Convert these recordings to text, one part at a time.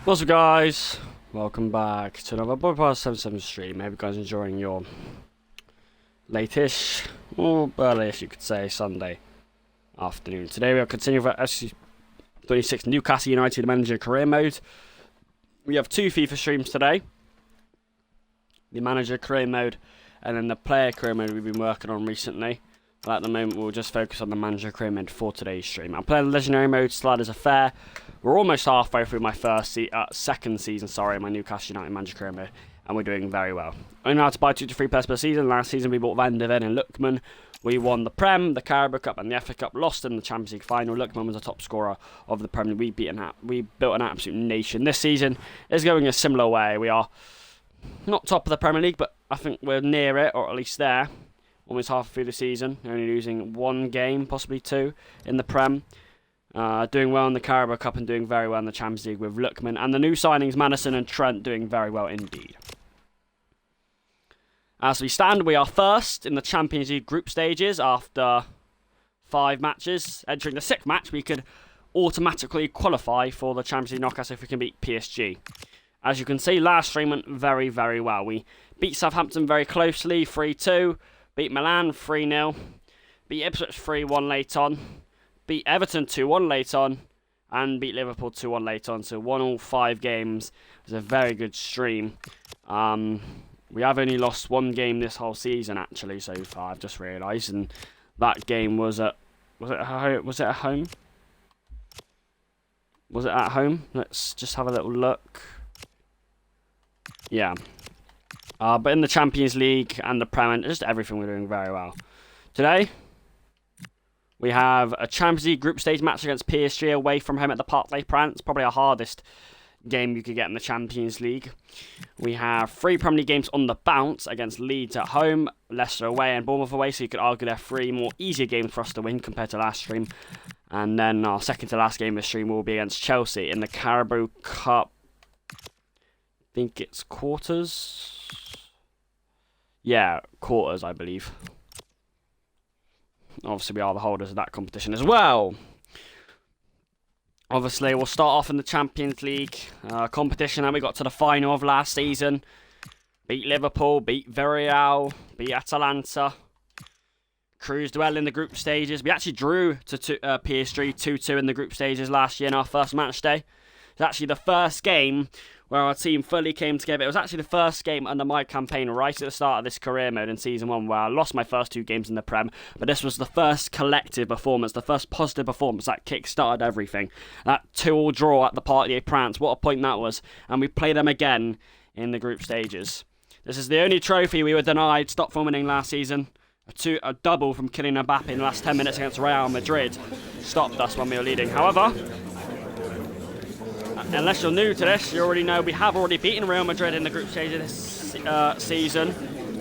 What's up, guys? Welcome back to another euporic stream. Hope you guys enjoying your late-ish, or early-ish you could say, Sunday afternoon. Today we are continuing with FC26 Newcastle United Manager Career Mode. We have two FIFA streams today. The Manager Career Mode and then the Player Career Mode we've been working on recently. But at the moment we'll just focus on the Manager Career Mode for today's stream. I'm playing Legendary Mode, Sliders Affair. We're almost halfway through my second season, my Newcastle United Manager Career Mode, and we're doing very well. I know how to buy 2 to 3 players per season. Last season we bought Van der Ven and Lookman. We won the Prem, the Carabao Cup and the FA Cup, lost in the Champions League final. Lookman was the top scorer of the Prem. We built an absolute nation. This season is going a similar way. We are not top of the Premier League, but I think we're near it, or at least there. Almost half through the season, only losing 1 game, possibly 2, in the Prem. Doing well in the Carabao Cup and doing very well in the Champions League with Lookman. And the new signings, Madison and Trent, doing very well indeed. As we stand, we are first in the Champions League group stages after 5 matches. Entering the 6th match, we could automatically qualify for the Champions League knockouts if we can beat PSG. As you can see, last stream went very, very well. We beat Southampton very closely, 3-2. Beat Milan 3-0. Beat Ipswich 3-1 late on. Beat Everton 2-1 late on. And beat Liverpool 2-1 late on. So won all 5 games. It was a very good stream. We have only lost 1 game this whole season actually so far, I've just realised. And that game was at... Was it at home? Was it at home? Let's just have a little look. Yeah. But in the Champions League and the Prem, just everything we're doing very well. Today, we have a Champions League group stage match against PSG away from home at the Parc des Princes. Probably our hardest game you could get in the Champions League. We have 3 Premier League games on the bounce against Leeds at home, Leicester away and Bournemouth away. So you could argue they're 3 more easier games for us to win compared to last stream. And then our second to last game of the stream will be against Chelsea in the Carabao Cup. I think it's quarters. Yeah, quarters, I believe. Obviously, we are the holders of that competition as well. Obviously, we'll start off in the Champions League competition that we got to the final of last season. Beat Liverpool, beat Villarreal, beat Atalanta. Cruised well in the group stages. We actually drew to PSG 2-2 in the group stages last year in our first match day. It's actually the first game where our team fully came together. It was actually the first game under my campaign right at the start of this career mode in Season 1 where I lost my first 2 games in the Prem, but this was the first collective performance, the first positive performance that kick-started everything. That 2-2 draw at the Parc des Princes, what a point that was, and we play them again in the group stages. This is the only trophy we were denied, stopped from winning last season. A double from Kylian Mbappe in the last 10 minutes against Real Madrid stopped us when we were leading. However, unless you're new to this, you already know we have already beaten Real Madrid in the group stage of this season,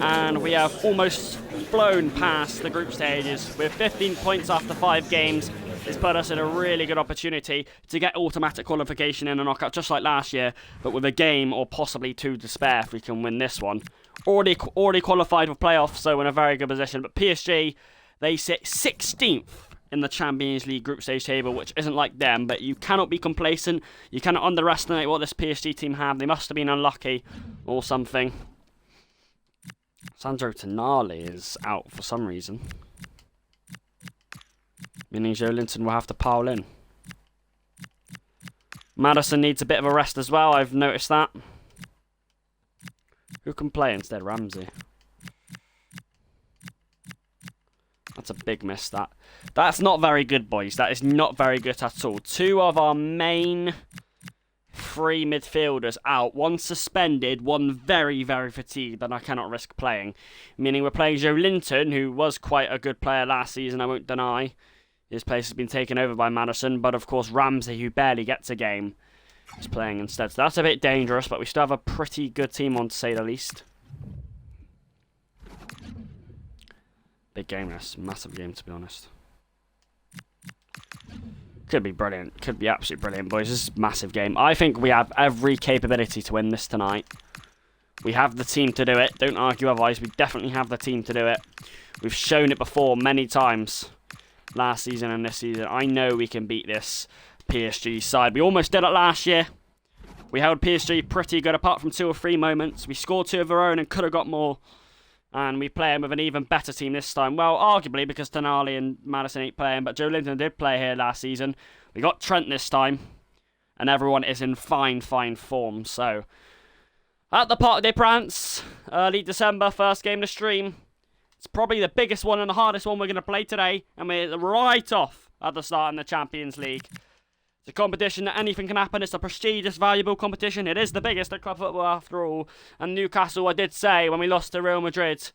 and we have almost flown past the group stages with 15 points after 5 games. It's put us in a really good opportunity to get automatic qualification in a knockout just like last year, but with a game or possibly 2 to spare if we can win this one. Already qualified for playoffs, so in a very good position, but PSG, they sit 16th in the Champions League group stage table, which isn't like them, but you cannot be complacent. You cannot underestimate what this PSG team have. They must have been unlucky or something. Sandro Tonali is out for some reason, meaning Joe Linton will have to pile in. Madison needs a bit of a rest as well, I've noticed that. Who can play instead? Ramsey. That's a big miss, that. That's not very good, boys. That is not very good at all. 2 of our main 3 midfielders out. 1 suspended, 1 very, very fatigued, and I cannot risk playing. Meaning we're playing Joe Linton, who was quite a good player last season, I won't deny. His place has been taken over by Madison, but of course Ramsey, who barely gets a game, is playing instead. So that's a bit dangerous, but we still have a pretty good team on, to say the least. Big game, this. Massive game, to be honest. Could be brilliant. Could be absolutely brilliant, boys. This is a massive game. I think we have every capability to win this tonight. We have the team to do it. Don't argue otherwise. We definitely have the team to do it. We've shown it before many times. Last season and this season. I know we can beat this PSG side. We almost did it last year. We held PSG pretty good apart from 2 or 3 moments. We scored 2 of our own and could have got more. And we play with an even better team this time. Well, arguably because Tonali and Maddison ain't playing, but Joe Linton did play here last season. We got Trent this time. And everyone is in fine form. So, at the Parc des Princes, early December, first game to stream. It's probably the biggest one and the hardest one we're going to play today. And we're right off at the start in the Champions League. It's a competition that anything can happen. It's a prestigious, valuable competition. It is the biggest at club football after all. And Newcastle, I did say when we lost to Real Madrid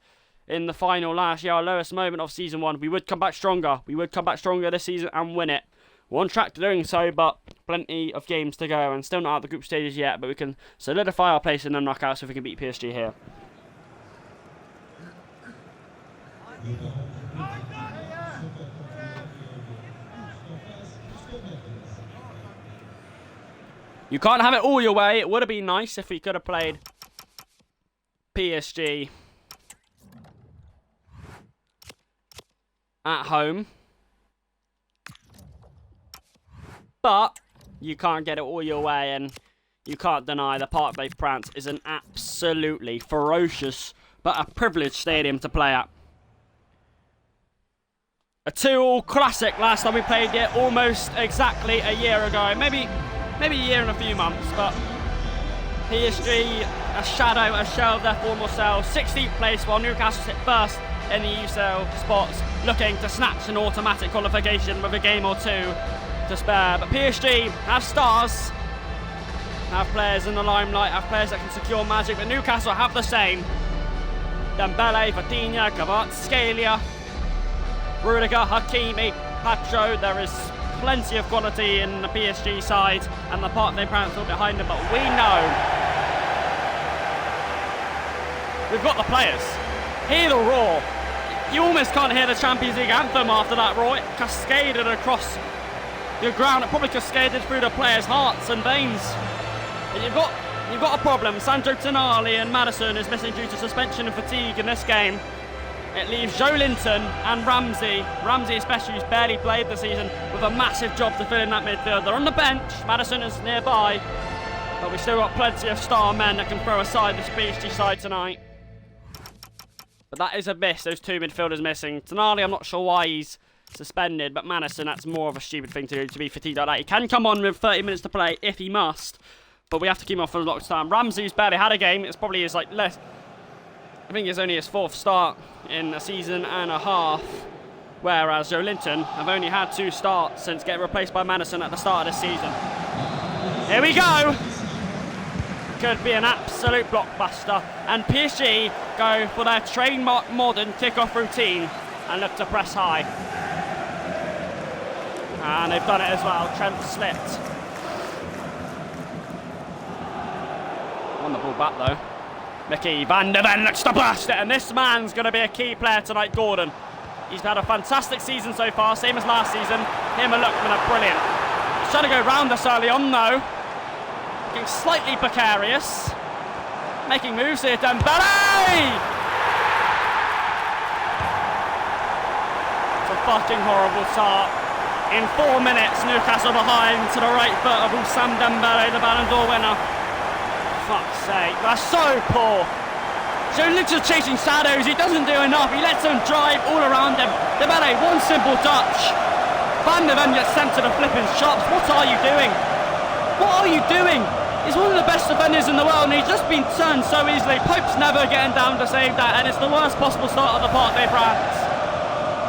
in the final last year, our lowest moment of season 1, we would come back stronger. We would come back stronger this season and win it. We're on track to doing so, but plenty of games to go and still not out of the group stages yet, but we can solidify our place in the knockouts if we can beat PSG here. You can't have it all your way. It would have been nice if we could have played PSG at home. But you can't get it all your way, and you can't deny the Parc des Princes is an absolutely ferocious but a privileged stadium to play at. A 2-2 classic last time we played it, almost exactly a year ago. Maybe a year and a few months, but PSG, a shadow, a shell of their former selves. 16th place while Newcastle sit first in the UCL spots, looking to snatch an automatic qualification with a game or 2 to spare. But PSG have stars, have players in the limelight, have players that can secure magic, but Newcastle have the same. Dembele, Vitinha, Kvaratskhelia, Rudiger, Hakimi, Pacho. There is plenty of quality in the PSG side, and the Parc des Princes are behind them, but we know we've got the players. Hear the roar. You almost can't hear the Champions League anthem after that roar. It cascaded across the ground. It probably cascaded through the players' hearts and veins. But you've got a problem. Sandro Tonali and Maddison is missing due to suspension and fatigue in this game. It leaves Joe Linton and Ramsey especially, who's barely played this season, with a massive job to fill in that midfield. They're on the bench, Maddison is nearby, but we've still got plenty of star men that can throw aside this PSG side tonight. But that is a miss, those 2 midfielders missing. Tonali, I'm not sure why he's suspended, but Maddison, that's more of a stupid thing to do, to be fatigued like that. He can come on with 30 minutes to play if he must, but we have to keep him off for a lot of time. Ramsey's barely had a game. It's probably his less. I think it's only his 4th start in a season and a half, whereas Joe Linton have only had 2 starts since getting replaced by Maddison at the start of the season. Here we go. Could be an absolute blockbuster, and PSG go for their trademark modern kick-off routine and look to press high. And they've done it as well. Trent slipped. Won the ball back though. Mickey van der Ven looks to blast it, and this man's going to be a key player tonight, Gordon. He's had a fantastic season so far, same as last season. Him and Lookman are brilliant. He's trying to go round us early on though. Looking slightly precarious. Making moves here, Dembele! It's a fucking horrible start. In 4 minutes, Newcastle behind to the right foot of Sam Dembele, the Ballon d'Or winner. Fuck's sake, that's so poor. Joe Linton's chasing shadows, he doesn't do enough, he lets them drive all around him. Dembele, one simple touch. Van der Ven gets sent to the flipping shops. What are you doing? What are you doing? He's one of the best defenders in the world and he's just been turned so easily. Pope's never getting down to save that, and it's the worst possible start of the Parc des Princes.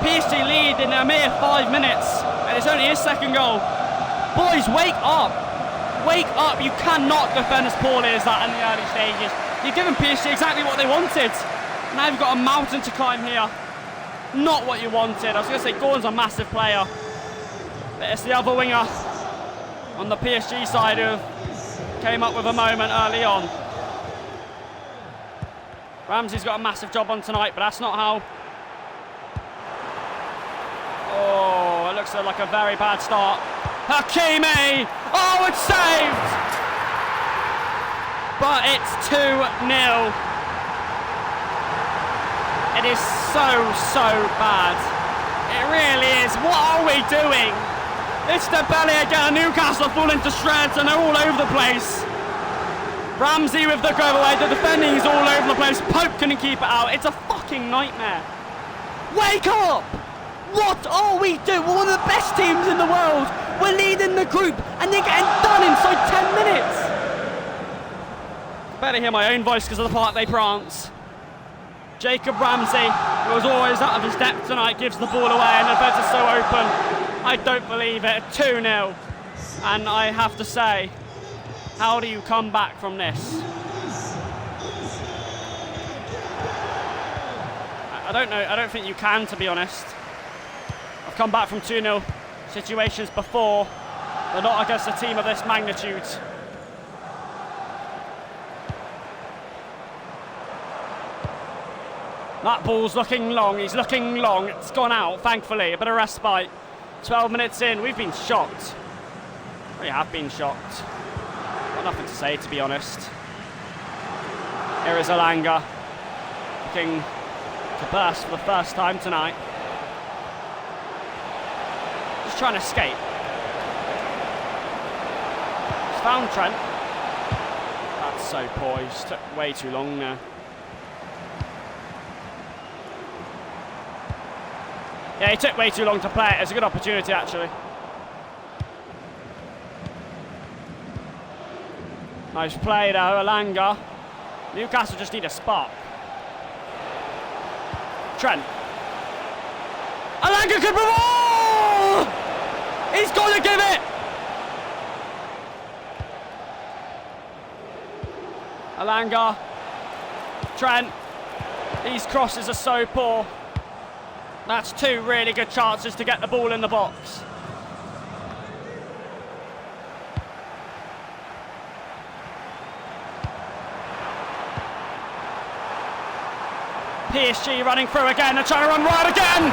PSG lead in a mere 5 minutes, and it's only his 2nd goal. Boys, wake up! Wake up, you cannot defend as poorly as that in the early stages. You've given PSG exactly what they wanted. Now you've got a mountain to climb here. Not what you wanted. I was going to say Gordon's a massive player, but it's the other winger on the PSG side who came up with a moment early on. Ramsey's got a massive job on tonight, but that's not how. Oh, it looks like a very bad start. Hakimi! Oh, it's saved! But it's 2-0. It is so bad. It really is. What are we doing? It's Dembele again. Newcastle fall into shreds and they're all over the place. Ramsey with the giveaway. The defending is all over the place. Pope couldn't keep it out. It's a fucking nightmare. Wake up! What are we doing? We're one of the best teams in the world. We're leading the group and they're getting done inside 10 minutes. Better hear my own voice because of the part they prance. Jacob Ramsey, who was always out of his depth tonight, gives the ball away and the defence is so open. I don't believe it. 2-0. And I have to say, how do you come back from this? I don't know. I don't think you can, to be honest. I've come back from 2-0 situations before, but not against a team of this magnitude. That ball's looking long. He's looking long. It's gone out, thankfully. A bit of respite. 12 minutes in. We've been shocked. We have been shocked. Got nothing to say, to be honest. Here is Alanga, looking to burst for the first time tonight. Just trying to escape. He's found Trent. That's so poised. Took way too long now. Yeah, he took way too long to play it. It's a good opportunity, actually. Nice play, though, Alanga. Newcastle just need a spark. Trent. Alanga could move. Oh! He's got to give it. Alanga. Trent. These crosses are so poor. That's two really good chances to get the ball in the box. PSG running through again. They're trying to run wide again.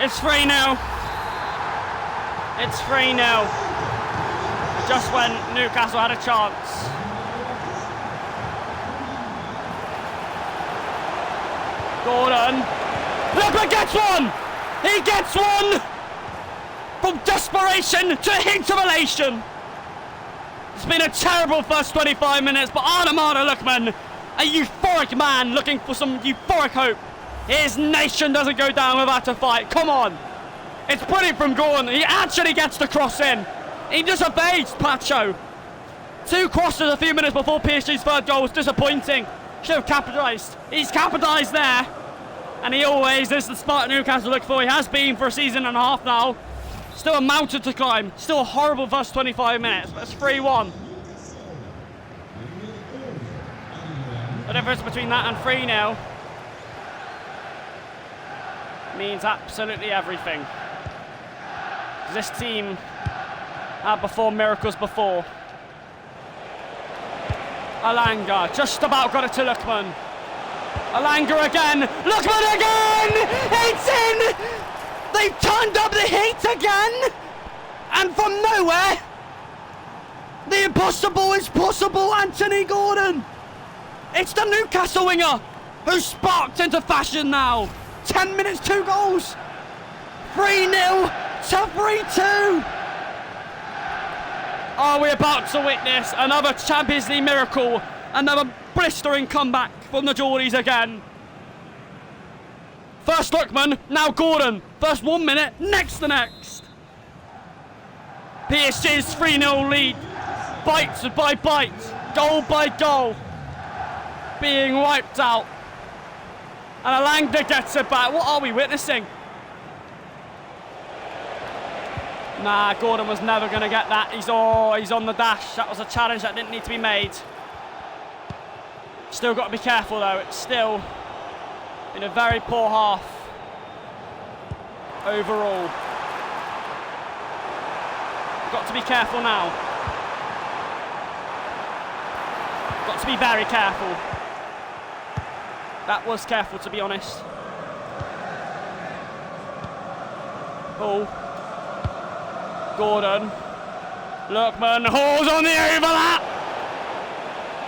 It's 3-0. It's 3-0. Just when Newcastle had a chance. Gordon. Look, gets one! He gets one! From desperation to hint of elation. It's been a terrible first 25 minutes, but Armada Lookman, a euphoric man looking for some euphoric hope. His nation doesn't go down without a fight. Come on. It's brilliant from Gordon. He actually gets the cross in. He just evades Pacho. Two crosses a few minutes before PSG's third goal was disappointing. Should have capitalised. He's capitalised there. And he always is the smart Newcastle look for. He has been for a season and a half now. Still a mountain to climb. Still a horrible first 25 minutes. But it's 3-1. The difference between that and 3-0 means absolutely everything. This team have performed miracles before. Alanga just about got it to Lookman. Alanga again. Lookman again! It's in! They've turned up the heat again! And from nowhere, the impossible is possible, Anthony Gordon! It's the Newcastle winger who sparked into fashion now. 10 minutes, 2 goals. 3-0 to 3-2. Are we about to witness another Champions League miracle? Another blistering comeback from the Geordies again. First Lookman, now Gordon. First 1 minute, next the next. PSG's 3-0 lead. Bite by bite, goal by goal, being wiped out. And Alanga gets it back. What are we witnessing? Nah, Gordon was never going to get that. He's on the dash. That was a challenge that didn't need to be made. Still got to be careful though. It's still in a very poor half overall. Got to be careful now. Got to be very careful. That was careful, to be honest. Ball. Gordon. Lookman hauls on the overlap.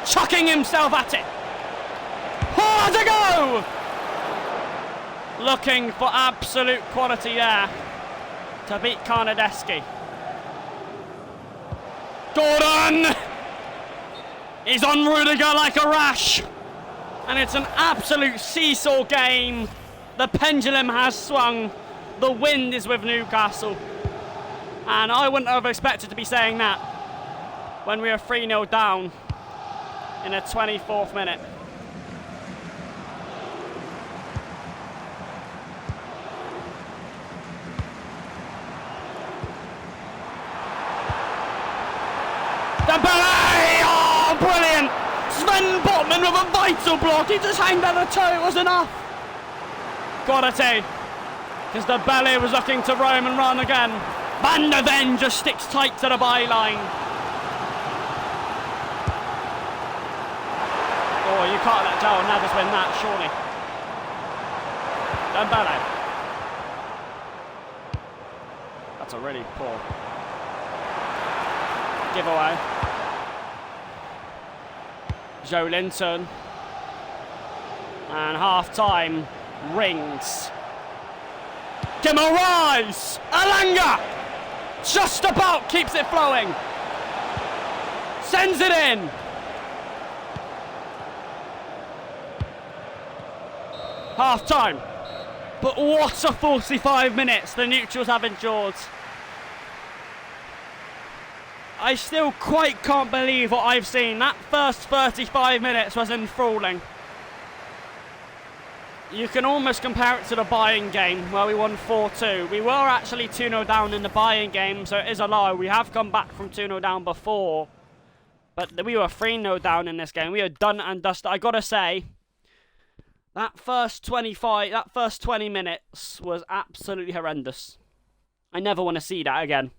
Chucking himself at it. Oh, to go! Looking for absolute quality there to beat Karnadeski. Gordon! He's on Rudiger like a rash. And it's an absolute seesaw game. The pendulum has swung. The wind is with Newcastle. And I wouldn't have expected to be saying that when we were 3-0 down in the 24th minute. Dembele! Oh, brilliant! Sven Botman with a vital block. He just hanged on the toe. It was enough. Gotta say, because Dembele was looking to roam and run again. Van der Ven just sticks tight to the byline. Oh, you can't let João Neves win that, surely. Dembele. That's a really poor giveaway. Joe Linton. And half-time rings. Guimaraes! Alanga! Just about keeps it flowing. Sends it in. Half-time. But what a 45 minutes the neutrals have endured. I still quite can't believe what I've seen. That first 35 minutes was enthralling. You can almost compare it to the Bayern game where we won 4-2. We were actually 2-0 down in the Bayern game, so it is a lie. We have come back from 2-0 down before. But we were 3-0 down in this game. We are done and dusted. I gotta say, that first 20 minutes was absolutely horrendous. I never want to see that again.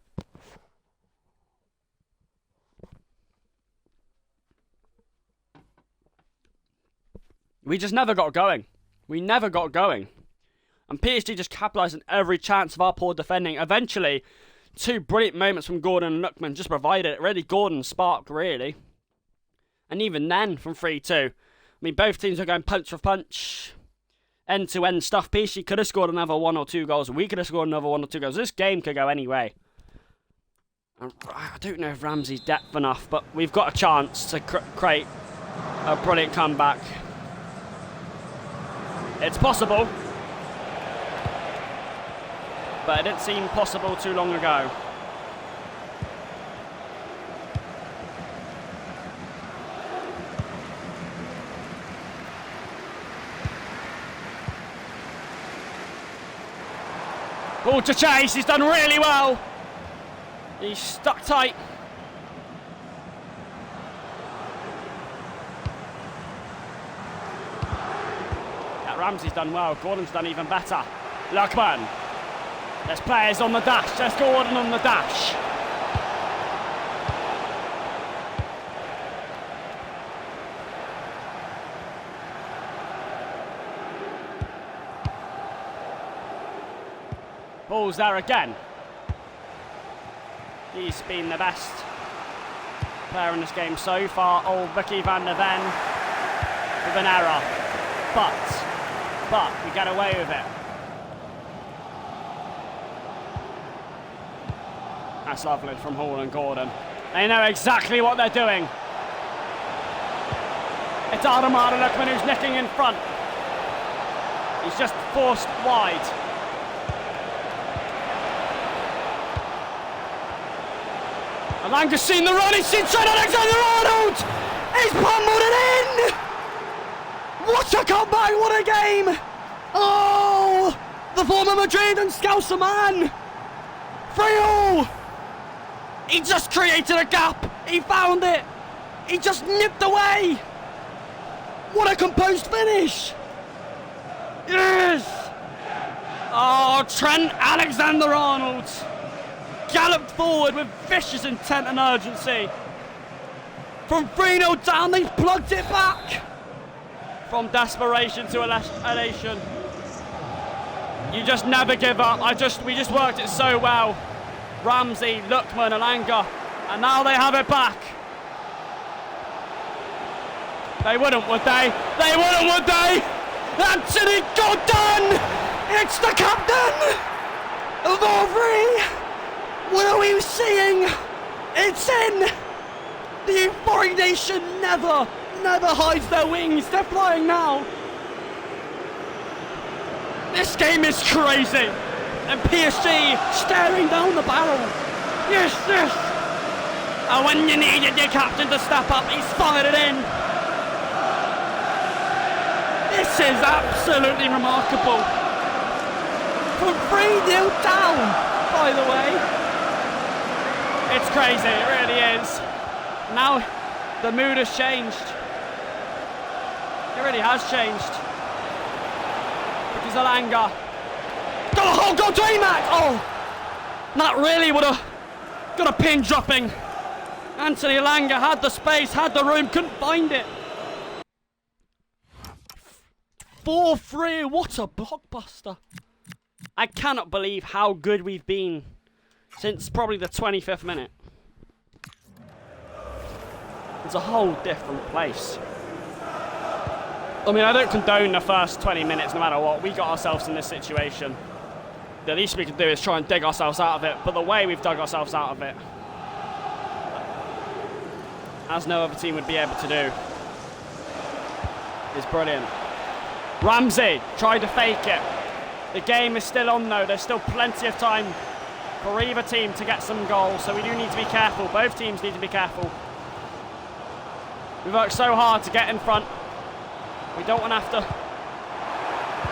We just never got going. We never got going. And PSG just capitalised on every chance of our poor defending. Eventually, two brilliant moments from Gordon and Lookman just provided it. Really, Gordon sparked, really. And even then, from 3-2. I mean, both teams were going punch for punch. End-to-end stuff. PSG could have scored another 1 or 2 goals. We could have scored another 1 or 2 goals. This game could go any way. I don't know if Ramsey's depth enough, but we've got a chance to create a brilliant comeback. It's possible, but it didn't seem possible too long ago. Ball to chase, he's done really well. He's stuck tight. Ramsey's done well, Gordon's done even better. Lookman. There's players on the dash, there's Gordon on the dash. Ball's there again. He's been the best player in this game so far. Old Vicky van der Ven with an error. But we get away with it. That's lovely from Hall and Gordon. They know exactly what they're doing. It's Ademar Lookman who's nicking in front. He's just forced wide. Alanga's seen the run, he's seen Trent Alexander-Arnold! He's pummeled it in! What a comeback, what a game! Oh, the former Madrid and Scouser man! 3-0! He just created a gap, he found it! He just nipped away! What a composed finish! Yes! Oh, Trent Alexander-Arnold galloped forward with vicious intent and urgency. From 3-0 down, they plugged it back! From desperation to elation. You just never give up. We just worked it so well. Ramsey, Lookman, Alanga, and now they have it back. They wouldn't, would they? They wouldn't, would they? Anthony Gordon! It's the captain of all three. What are we seeing? It's in. The euphoric nation never hides their wings. They're flying now. This game is crazy. And PSG staring down the barrel. Yes, yes. And when you needed your captain to step up, he's fired it in. This is absolutely remarkable. From 3-0 down, by the way. It's crazy, it really is. Now, the mood has changed. It really has changed. Because Alanga. Oh, go to Amac! Oh! That really would have got a pin dropping. Anthony Alanga had the space, had the room, couldn't find it. 4-3, what a blockbuster. I cannot believe how good we've been since probably the 25th minute. It's a whole different place. I mean, I don't condone the first 20 minutes no matter what. We got ourselves in this situation. The least we can do is try and dig ourselves out of it, but the way we've dug ourselves out of it, as no other team would be able to do, is brilliant. Ramsey tried to fake it. The game is still on though. There's still plenty of time for either team to get some goals, so we do need to be careful. Both teams need to be careful. We've worked so hard to get in front. We don't want to have to.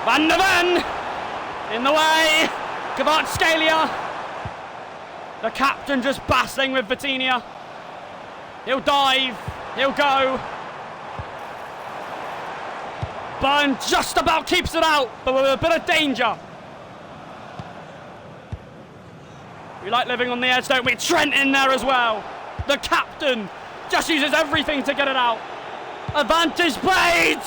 Van der Ven in the way. Kvaratskhelia. The captain just battling with Vitinha. He'll dive. He'll go. Burn just about keeps it out, but with a bit of danger. We like living on the edge, don't we? Trent in there as well. The captain just uses everything to get it out. Advantage played!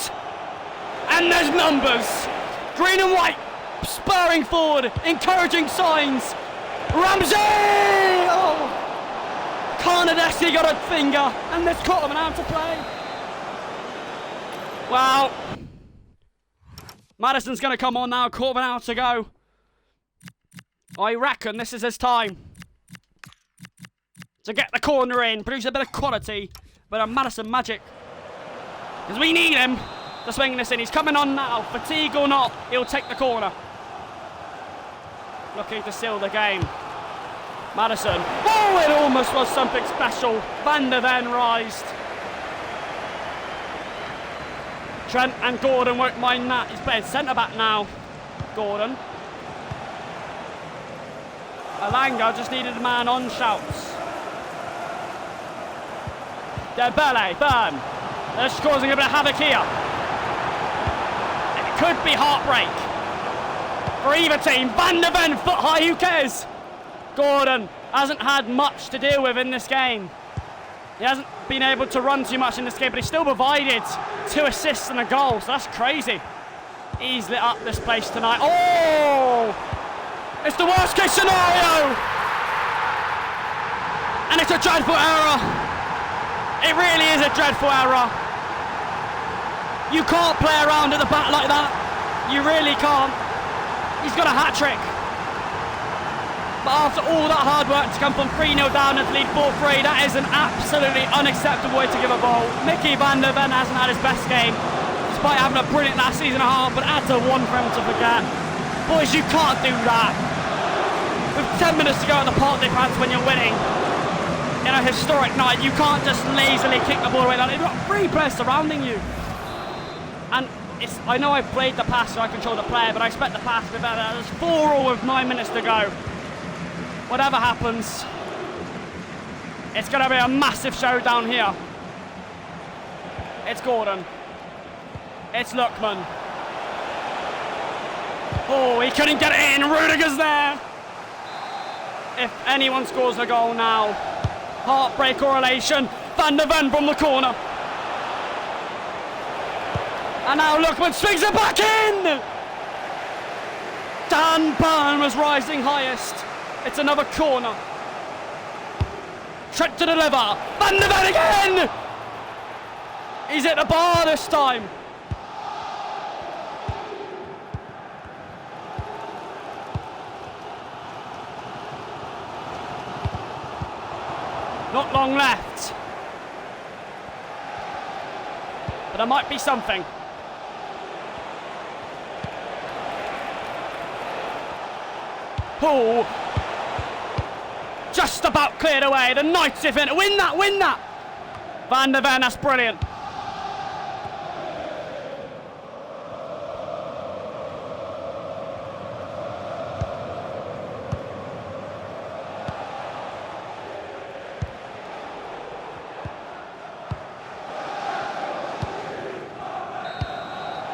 And there's numbers. Green and white spurring forward, encouraging signs. Ramsey! Oh! Carnadeschi got a finger, and they've caught him out to play. Wow. Madison's going to come on now, quarter of an hour to go. I reckon this is his time to get the corner in, produce a bit of quality, bit of Madison magic. Because we need him to swing this in. He's coming on now. Fatigue or not, he'll take the corner. Looking to seal the game. Madison. Oh, it almost was something special. Van der Ven rised. Trent and Gordon won't mind that. He's playing centre-back now. Gordon. Alanga just needed a man on shouts. Dembele, Burn. They're just causing a bit of havoc here. It could be heartbreak for either team. Van der Ven, foot high, who cares? Gordon hasn't had much to deal with in this game. He hasn't been able to run too much in this game, but he still provided 2 assists and a goal, so that's crazy. He's lit up this place tonight. Oh! It's the worst case scenario! And it's a dreadful error. It really is a dreadful error. You can't play around at the back like that. You really can't. He's got a hat-trick. But after all that hard work to come from 3-0 down and to lead 4-3, that is an absolutely unacceptable way to give a ball. Mickey Van der Ven hasn't had his best game, despite having a brilliant last season and a half, but adds a one for him to forget. Boys, you can't do that. With 10 minutes to go at the Parc des Princes when you're winning, in a historic night, you can't just lazily kick the ball away. You've got 3 players surrounding you. And I know I played the pass, so I control the player, but I expect the pass to be better. There's 4-4 with 9 minutes to go. Whatever happens, it's going to be a massive showdown here. It's Gordon. It's Lookman. Oh, he couldn't get it in. Rudiger's there. If anyone scores a goal now, heartbreak correlation. Van der Ven from the corner. And now Lookman swings it back in. Dan Burn was rising highest. It's another corner. Trent to deliver. Van der Ven again. He's at the bar this time. Not long left. But there might be something. Oh, just about cleared away. The 90th minute. Win that, win that. Van der Ven, that's brilliant.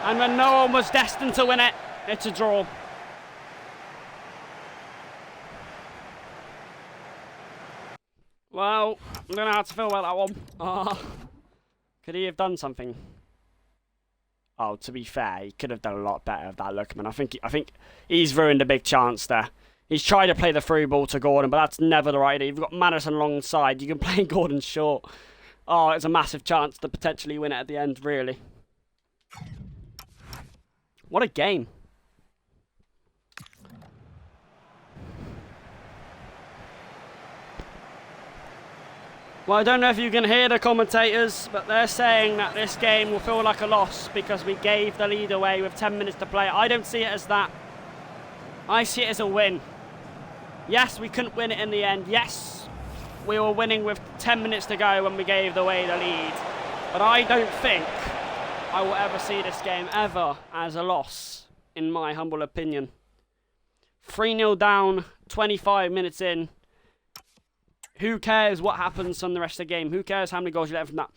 And when no one was destined to win it, it's a draw. Well, I don't know how to feel about that one. Could he have done something? Oh, to be fair, he could have done a lot better with that Lookman. I think he's ruined a big chance there. He's tried to play the through ball to Gordon, but that's never the right idea. You've got Madison alongside. You can play Gordon short. Oh, it's a massive chance to potentially win it at the end, really. What a game. Well, I don't know if you can hear the commentators, but they're saying that this game will feel like a loss because we gave the lead away with 10 minutes to play. I don't see it as that. I see it as a win. Yes, we couldn't win it in the end. Yes, we were winning with 10 minutes to go when we gave away the lead. But I don't think I will ever see this game ever as a loss, in my humble opinion. 3-0 down, 25 minutes in. Who cares what happens from the rest of the game? Who cares how many goals you let from that?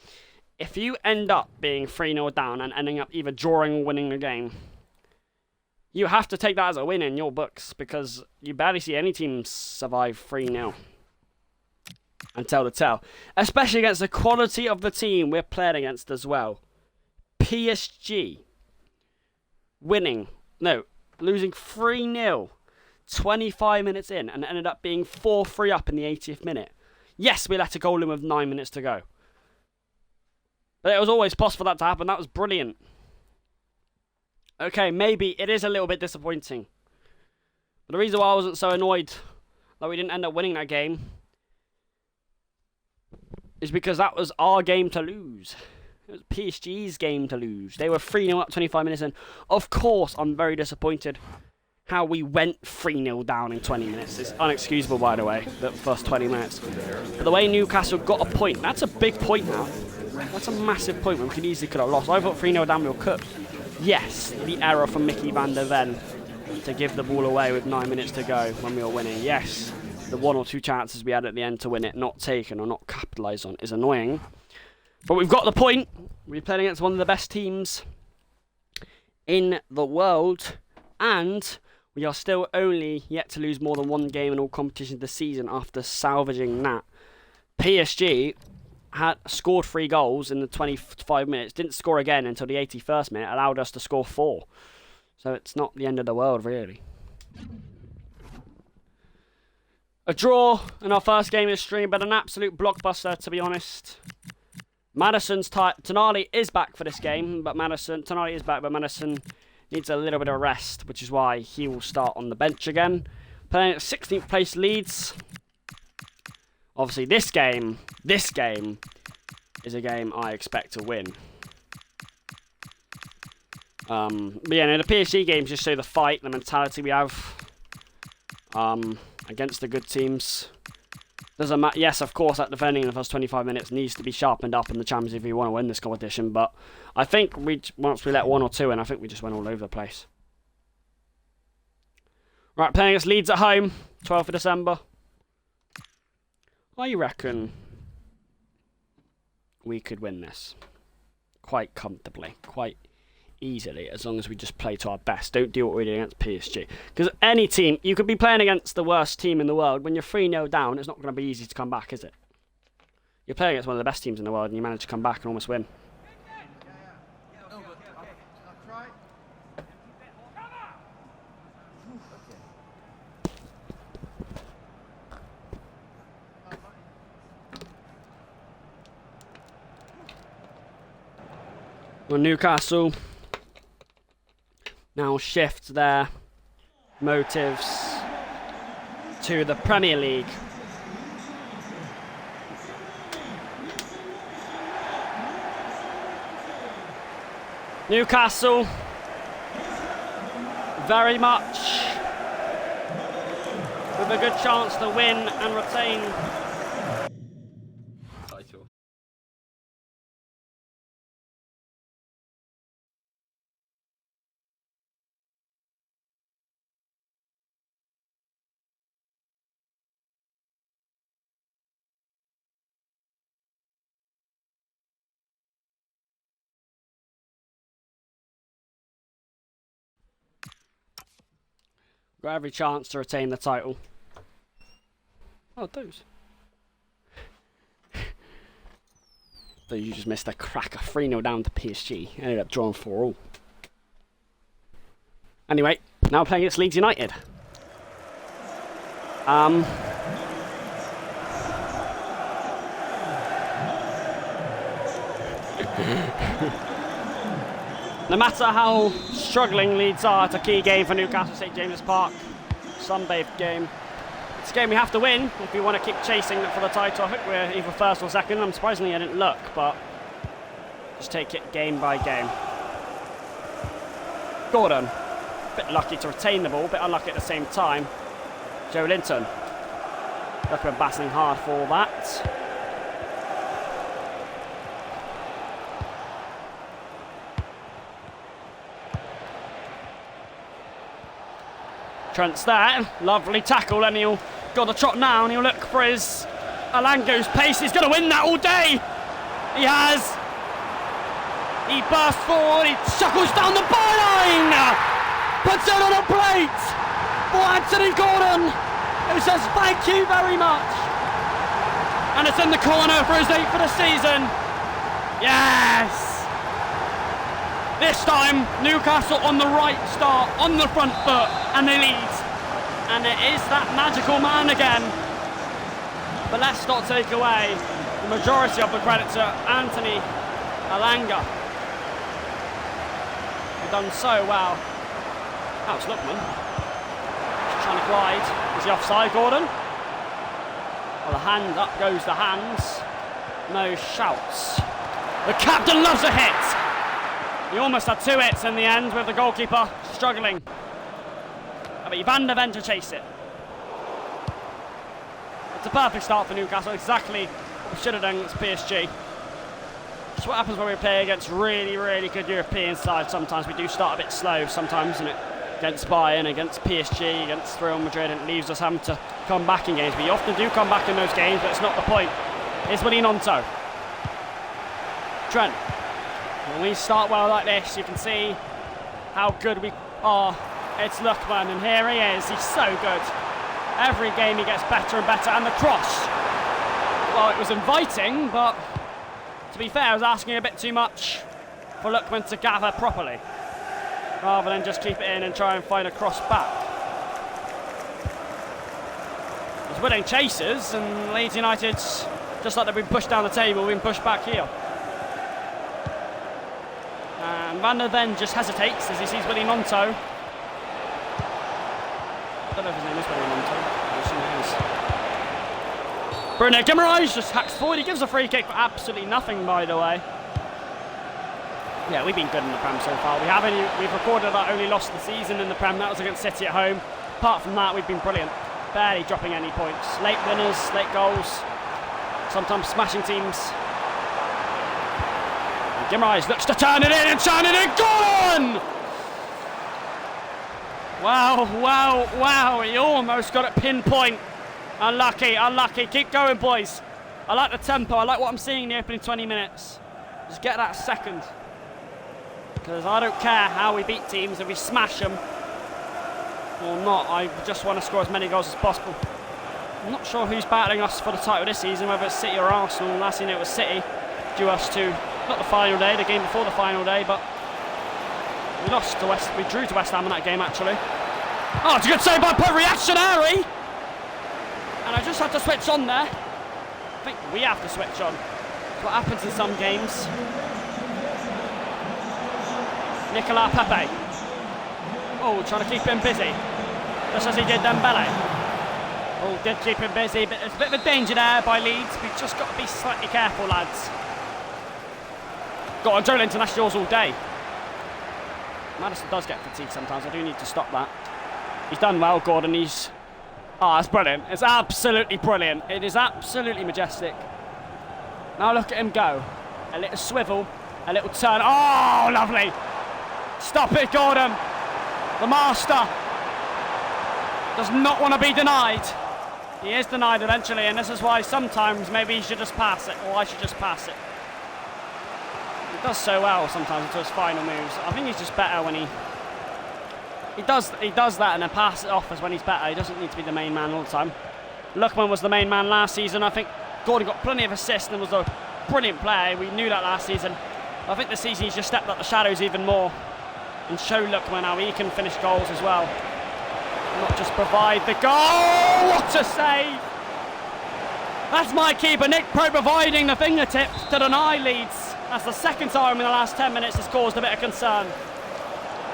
If you end up being 3-0 down and ending up either drawing or winning the game, you have to take that as a win in your books, because you barely see any team survive 3-0 and tell the tale. Especially against the quality of the team we're playing against as well. PSG losing 3-0 25 minutes in and ended up being 4-3 up in the 80th minute. Yes, we let a goal in with 9 minutes to go. But it was always possible for that to happen. That was brilliant. Okay, maybe it is a little bit disappointing. But the reason why I wasn't so annoyed that we didn't end up winning that game is because that was our game to lose. It was PSG's game to lose. They were 3-0 up 25 minutes in. Of course, I'm very disappointed. How we went 3-0 down in 20 minutes is unexcusable, by the way, the first 20 minutes. But the way Newcastle got a point, that's a big point now. That's a massive point when we could have lost. I thought 3-0 down we were cooked. Yes, the error from Mickey van der Ven to give the ball away with 9 minutes to go when we were winning. Yes, the 1 or 2 chances we had at the end to win it, not taken or not capitalised on, is annoying. But we've got the point. We're playing against one of the best teams in the world, and we are still only yet to lose more than 1 game in all competitions this season after salvaging that. PSG had scored 3 goals in the 25 minutes, didn't score again until the 81st minute, allowed us to score 4. So it's not the end of the world, really. A draw in our first game of the stream, but an absolute blockbuster, to be honest. Madison's Tonali is back for this game, but Tonali is back, but Madison needs a little bit of rest, which is why he will start on the bench again. Playing at 16th place Leeds. Obviously, this game is a game I expect to win. But yeah, no, the PSG games just show the fight, the mentality we have against the good teams. Doesn't matter. Yes, of course, that defending in the first 25 minutes needs to be sharpened up in the Champions League if we want to win this competition. But I think once we let 1 or 2 in, I think we just went all over the place. Right, playing against Leeds at home, 12th of December. I reckon we could win this quite comfortably, quite easily, as long as we just play to our best. Don't do what we did against PSG. Because any team, you could be playing against the worst team in the world. When you're 3-0 down, it's not going to be easy to come back, is it? You're playing against one of the best teams in the world and you manage to come back and almost win. Well, Newcastle now shift their motives to the Premier League. Newcastle very much with a good chance to win and retain title. Got every chance to retain the title. Oh, those. But you just missed a cracker. 3-0 down to PSG. Ended up drawing 4-4. Anyway, now playing against Leeds United. No matter how struggling Leeds are, it's a key game for Newcastle, St James's Park. Sunday game. It's a game we have to win if we want to keep chasing for the title. I think we're either first or second. I'm surprisingly I didn't look, but just take it game by game. Gordon, a bit lucky to retain the ball, a bit unlucky at the same time. Joe Linton, Luckman battling hard for that. Trent's there, lovely tackle, and he'll got a trot now, and he'll look for his Alango's pace. He's going to win that all day. He has. He bursts forward, he chuckles down the byline, puts it on a plate for Anthony Gordon, who says thank you very much. And it's in the corner for his 8th for the season. Yes! This time, Newcastle on the right start, on the front foot, and they lead. And it is that magical man again. But let's not take away the majority of the credit to Anthony Alanga. He's done so well. That was Lookman. Just trying to glide. Is he offside, Gordon? Well, the hand, up goes the hands. No shouts. The captain loves a hit. He almost had 2 hits in the end with the goalkeeper struggling. But Van der Ven to chase it. It's a perfect start for Newcastle, exactly what we should have done against PSG. It's what happens when we play against really, really good European sides. Sometimes we do start a bit slow sometimes, and against Bayern, against PSG, against Real Madrid, and it leaves us having to come back in games. We often do come back in those games, but it's not the point. It's Willie Nonto. Trent. When we start well like this, you can see how good we are. It's Lookman, and here he is. He's so good. Every game he gets better and better. And the cross, well, it was inviting, but to be fair, I was asking a bit too much for Lookman to gather properly, rather than just keep it in and try and find a cross back. He's winning chases, and Leeds United, just like they've been pushed down the table, been pushed back here. And Van der Ven just hesitates as he sees Willie Nonto. I don't know if his name is Willie Nonto. I assume it is. Bruno Guimaraes just hacks forward. He gives a free kick for absolutely nothing, by the way. Yeah, we've been good in the Prem so far. We've recorded our only loss of the season in the Prem. That was against City at home. Apart from that, we've been brilliant. Barely dropping any points. Late winners, late goals. Sometimes smashing teams. Guimaraes looks to turn it in and turn it in. Gone! Wow, wow, wow. He almost got it pinpoint. Unlucky, unlucky. Keep going, boys. I like the tempo. I like what I'm seeing in the opening 20 minutes. Just get that second. Because I don't care how we beat teams, if we smash them or not. I just want to score as many goals as possible. I'm not sure who's battling us for the title this season, whether it's City or Arsenal. Last thing it was City. Due us to, not the final day, the game before the final day, but we lost to we drew to West Ham in that game, actually. Oh, it's a good save by Reactionary! And I just had to switch on there. I think we have to switch on. That's what happens in some games. Nicolas Pepe. Oh, trying to keep him busy. Just as he did Dembele. Oh, did keep him busy, but there's a bit of a danger there by Leeds. We've just got to be slightly careful, lads. Got on Joe Internationals all day. Maddison does get fatigued sometimes. I do need to stop that. He's done well, Gordon. He's... Oh, it's brilliant. It's absolutely brilliant. It is absolutely majestic. Now look at him go. A little swivel, a little turn. Oh, lovely. Stop it, Gordon. The master does not want to be denied. He is denied eventually, and this is why sometimes maybe he should just pass it, or I should just pass it. He does so well sometimes into his final moves. I think he's just better when he does that and then pass it off as when he's better. He doesn't need to be the main man all the time. Lookman was the main man last season. I think Gordon got plenty of assists and was a brilliant player. We knew that last season. I think this season he's just stepped up the shadows even more and show Lookman how he can finish goals as well. Not just provide the goal. What a save! That's my keeper, Nick Pro, providing the fingertips to deny Leeds. That's the second time in the last 10 minutes has caused a bit of concern.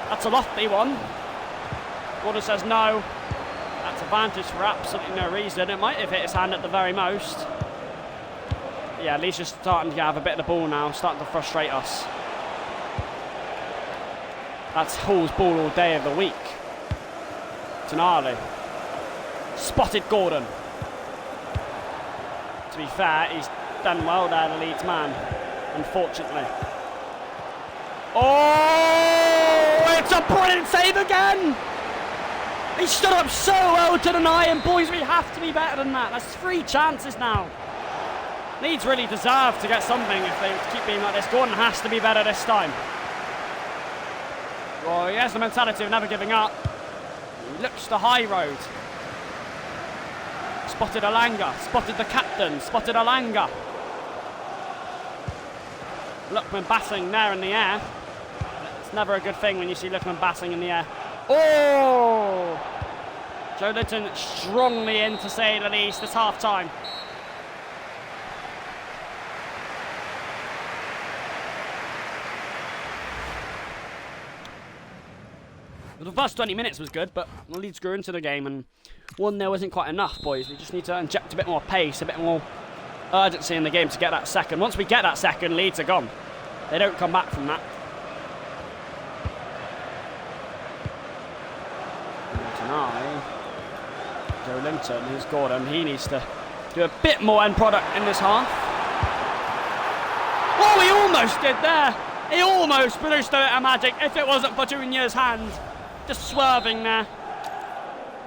That's a lofty one. Gordon says no. That's advantage for absolutely no reason. It might have hit his hand at the very most. Yeah, Leeds just starting to have a bit of the ball now, starting to frustrate us. That's Hall's ball all day of the week. Tonali. Spotted Gordon. To be fair, he's done well there, the Leeds man, unfortunately. Oh, it's a brilliant save again! He stood up so well to deny him. Boys, we have to be better than that. That's 3 chances now. Leeds really deserve to get something if they keep being like this. Gordon has to be better this time. Well, he has the mentality of never giving up. He looks the high road. Spotted Alanga, spotted the captain, spotted Alanga. Lookman batting there in the air. It's never a good thing when you see Lookman batting in the air. Oh! Joe Linton strongly in, to say the least, this half-time. The first 20 minutes was good, but Leeds grew into the game, and 1-0 isn't quite enough, boys. We just need to inject a bit more pace, a bit more urgency in the game to get that second. Once we get that second, Leeds are gone. They don't come back from that. Tonight, Joe Linton, who's Gordon, he needs to do a bit more end product in this half. Oh, he almost did there. He almost produced a bit of magic if it wasn't for Junior's hand. Just swerving there.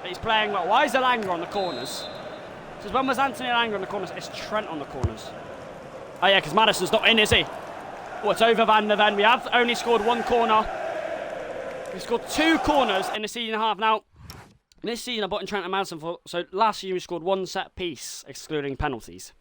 But he's playing well. Why is Alanga on the corners? Because when was Anthony Alanga on the corners? It's Trent on the corners. Oh yeah, because Maddison's not in, is he? Oh, it's over Van der Ven. We have only scored 1 corner. We've scored 2 corners in the season and a half. Now, this season I brought in Trent and Maddison for... So last year we scored 1 set piece, excluding penalties.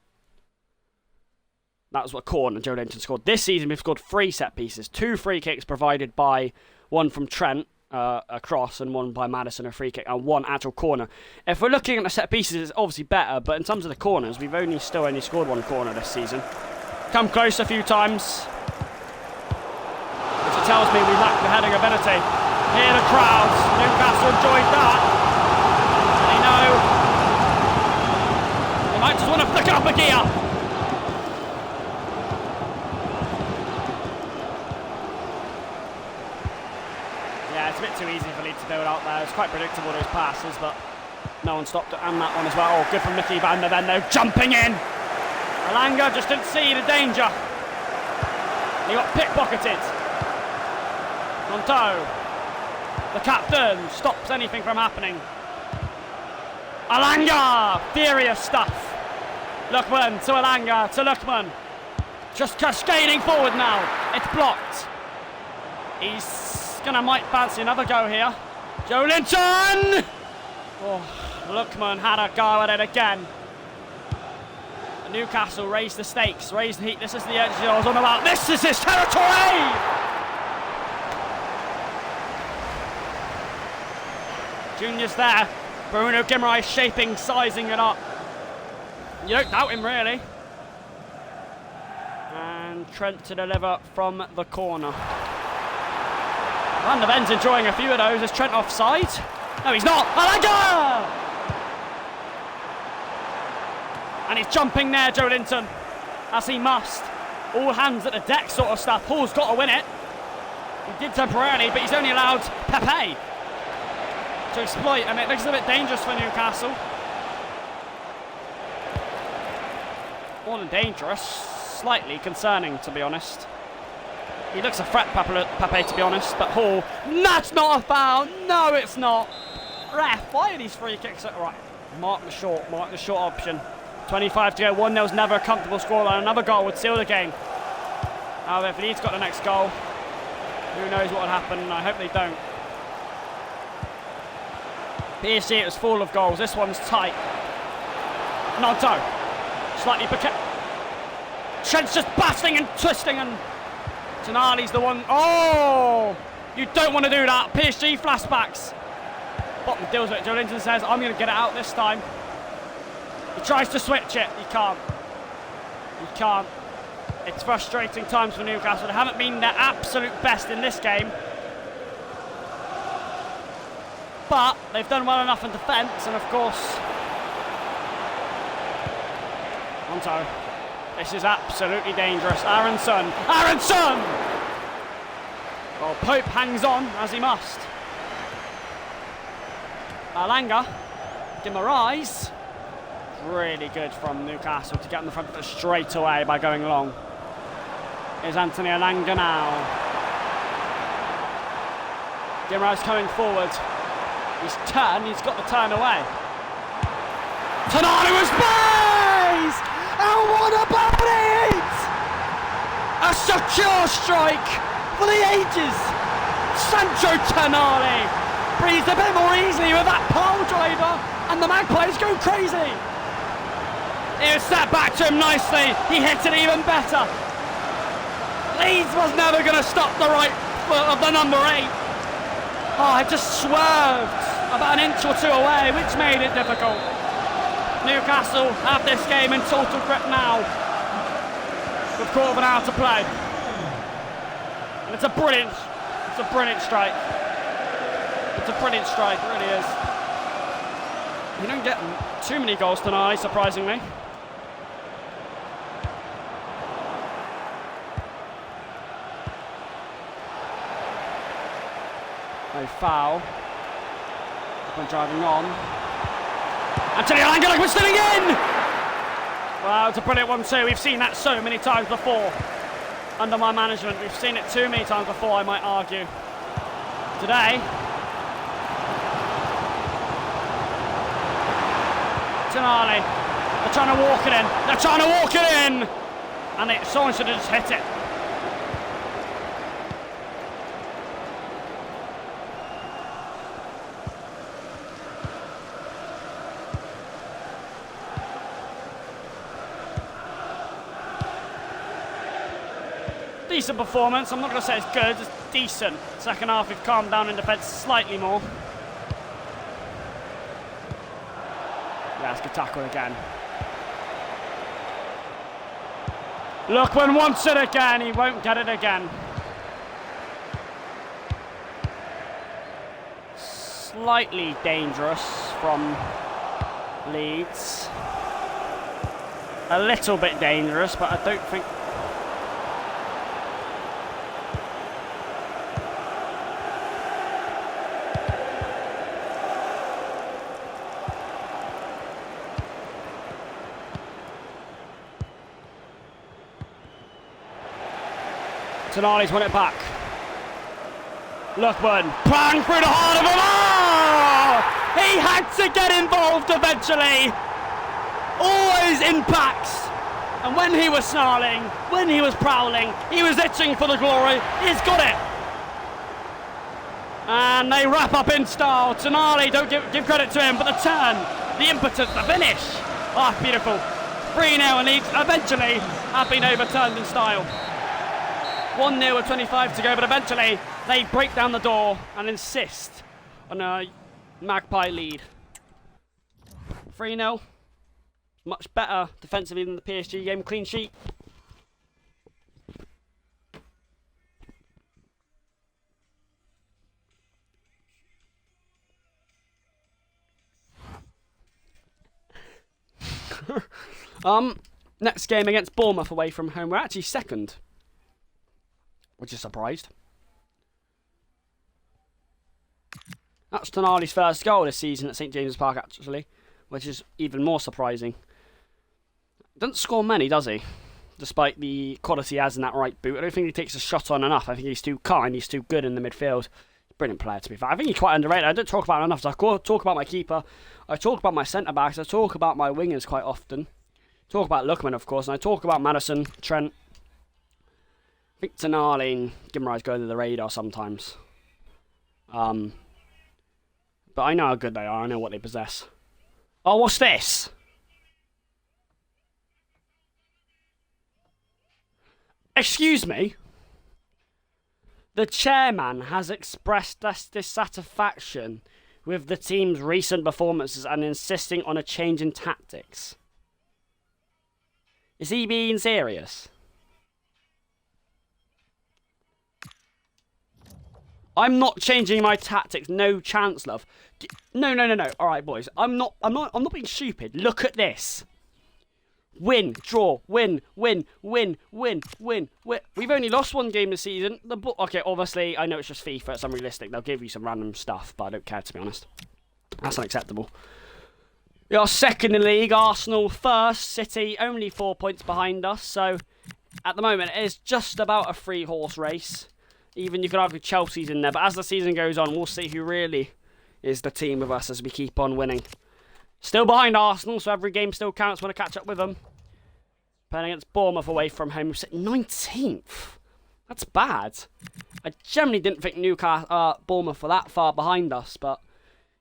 That was what corner Joe Linton scored. This season we've scored 3 set pieces. 2 free kicks provided by, one from Trent, a cross, and 1 by Maddison, a free kick, and 1 actual corner. If we're looking at the set pieces, it's obviously better, but in terms of the corners, we've still only scored 1 corner this season. Come close a few times, which it tells me we lack the heading ability. Hear the crowds. Newcastle enjoyed that. And they might just want to flick it up a gear. Yeah, it's a bit too easy for Leeds to build out there. It's quite predictable, those passes, but no one stopped it. And that one as well. Oh, good from Mickey Van der Ven, though, jumping in. Alanga just didn't see the danger. He got pickpocketed. Monto, the captain, stops anything from happening. Alanga, furious stuff. Lookman to Alanga, to Lookman. Just cascading forward now. It's blocked. Might fancy another go here. Joe Linton! Oh, Lookman had a go at it again. Newcastle raised the stakes, raised the heat. This is the energy I was on about. This is his territory! Junior's there. Bruno Guimaraes shaping, sizing it up. You don't doubt him, really. And Trent to deliver from the corner. Van der Ven's enjoying a few of those. Is Trent offside? No, he's not. Alanga! And he's jumping there, Joe Linton, as he must. All hands at the deck sort of stuff. Hall's got to win it. He did temporarily, but he's only allowed Pepe to exploit, and it looks a bit dangerous for Newcastle. More than dangerous, slightly concerning, to be honest. He looks a threat, Pepe, to be honest, but Hall, that's not a foul. No, it's not. Ref, why are these free kicks? Right, mark the short option. 25 to go, 1-0's never a comfortable scoreline. Another goal would seal the game. However, if Leeds got the next goal, who knows what would happen, and I hope they don't. PSG, it was full of goals. This one's tight. Nonto, slightly Trent's just bustling and twisting, and Tonali's the one. Oh, you don't want to do that. PSG flashbacks. Bottom deals with it. Joelinton says, I'm going to get it out this time. He tries to switch it. He can't. He can't. It's frustrating times for Newcastle. They haven't been their absolute best in this game. But they've done well enough in defence, and of course, Monto. This is absolutely dangerous. Aronson! Aronson! Well, Pope hangs on, as he must. Alanga, Guimaraes. Really good from Newcastle to get in the front foot straight away by going long. Here's Anthony Alanga now. Guimaraes coming forward. He's got the turn away. Tonali was plays! And what about it? A secure strike for the ages. Sancho Tonali breathes a bit more easily with that pole driver, and the Magpies go crazy. It was set back to him nicely. He hit it even better. Leeds was never going to stop the right foot of the number 8. Oh, it just swerved about an inch or two away, which made it difficult. Newcastle have this game in total grip now, with quarter of an hour to play. And it's a brilliant strike. It's a brilliant strike, it really is. You don't get too many goals tonight, surprisingly. No foul. When driving on. Anthony Alanga was stealing in! Well, it's a brilliant one too. We've seen that so many times before. Under my management, we've seen it too many times before, I might argue. Today, Tonali, they're trying to walk it in. They're trying to walk it in! And someone should have just hit it. Decent performance. I'm not going to say it's good, it's decent. Second half, we've calmed down in defence slightly more. Yeah, it's a good tackle again. Lookman wants it again. He won't get it again. Slightly dangerous from Leeds. A little bit dangerous, but I don't think... Tonali's won it back. Lookman, bang through the heart of him. Oh! He had to get involved eventually. Always impacts. And when he was snarling, when he was prowling, he was itching for the glory. He's got it. And they wrap up in style. Tonali, don't give credit to him, but the turn, the impetus, the finish. Oh, beautiful. 3-0 and Leeds eventually have been overturned in style. 1-0 with 25 to go, but eventually they break down the door and insist on a Magpie lead. 3-0. Much better defensively than the PSG game. Clean sheet. Next game against Bournemouth away from home. We're actually second, which is surprised. That's Tonali's first goal this season at St James's Park, actually, which is even more surprising. Doesn't score many, does he? Despite the quality he has in that right boot. I don't think he takes a shot on enough. I think he's too kind, he's too good in the midfield. Brilliant player, to be fair. I think he's quite underrated. I don't talk about him enough. So I talk about my keeper, I talk about my centre-backs, I talk about my wingers quite often. Talk about Lookman, of course, and I talk about Maddison, Trent. I think Tonali and Guimaraes go under the radar sometimes. But I know how good they are. I know what they possess. Oh, what's this? Excuse me? The chairman has expressed dissatisfaction with the team's recent performances and insisting on a change in tactics. Is he being serious? I'm not changing my tactics. No chance, love. No. All right, boys. I'm not being stupid. Look at this. Win, draw, win. We've only lost one game this season. Okay, obviously, I know it's just FIFA. It's unrealistic. They'll give you some random stuff, but I don't care, to be honest. That's unacceptable. We are second in the league. Arsenal first. City only 4 points behind us. So, at the moment, it is just about a three-horse race. Even you could argue Chelsea's in there. But as the season goes on, we'll see who really is the team with us as we keep on winning. Still behind Arsenal, so every game still counts. Want to catch up with them. Playing against Bournemouth away from home. We're sitting 19th. That's bad. I generally didn't think Bournemouth were that far behind us. But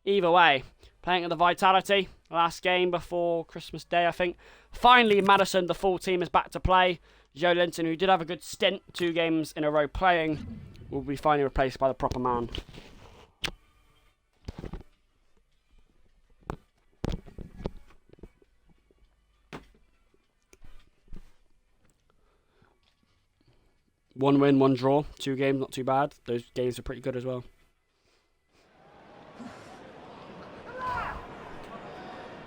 either way, playing at the Vitality. Last game before Christmas Day, I think. Finally, Maddison, the full team, is back to play. Joe Linton, who did have a good stint, 2 games in a row playing, will be finally replaced by the proper man. One win, 1 draw, 2 games, not too bad. Those games are pretty good as well.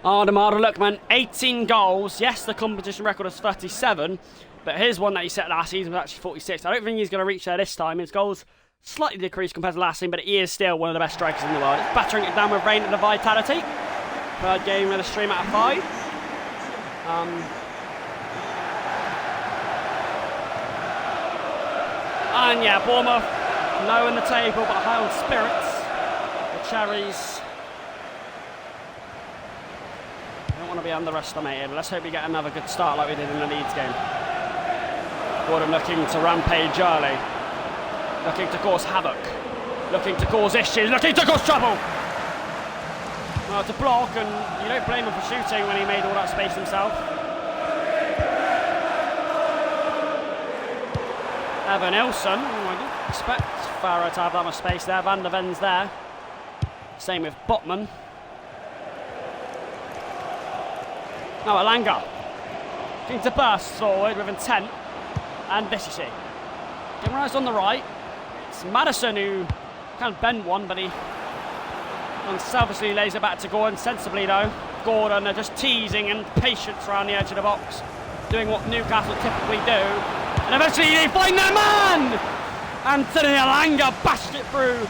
Ademar Lookman, 18 goals. Yes, the competition record is 37. But his one that he set last season was actually 46. I don't think he's going to reach there this time. His goals slightly decreased compared to last season, but he is still one of the best strikers in the world. It's battering it down with rain at the Vitality. 3rd game with a stream out of 5. And yeah, Bournemouth low in the table, but high on spirits. The Cherries don't want to be underestimated. Let's hope we get another good start like we did in the Leeds game. Gordon looking to rampage early, looking to cause havoc, looking to cause issues, looking to cause trouble. Well, to block, and you don't blame him for shooting when he made all that space himself. Evan Nilsson, I didn't expect Farah to have that much space there. Van der Ven's there. Same with Botman. Now Alanga, looking to burst forward with intent. And this you see. Guimaraes on the right. It's Maddison who can't bend one, but he unselfishly lays it back to Gordon. Sensibly though, Gordon are just teasing and patience around the edge of the box, doing what Newcastle typically do. And eventually they find their man! Anthony Alanga bashed it through.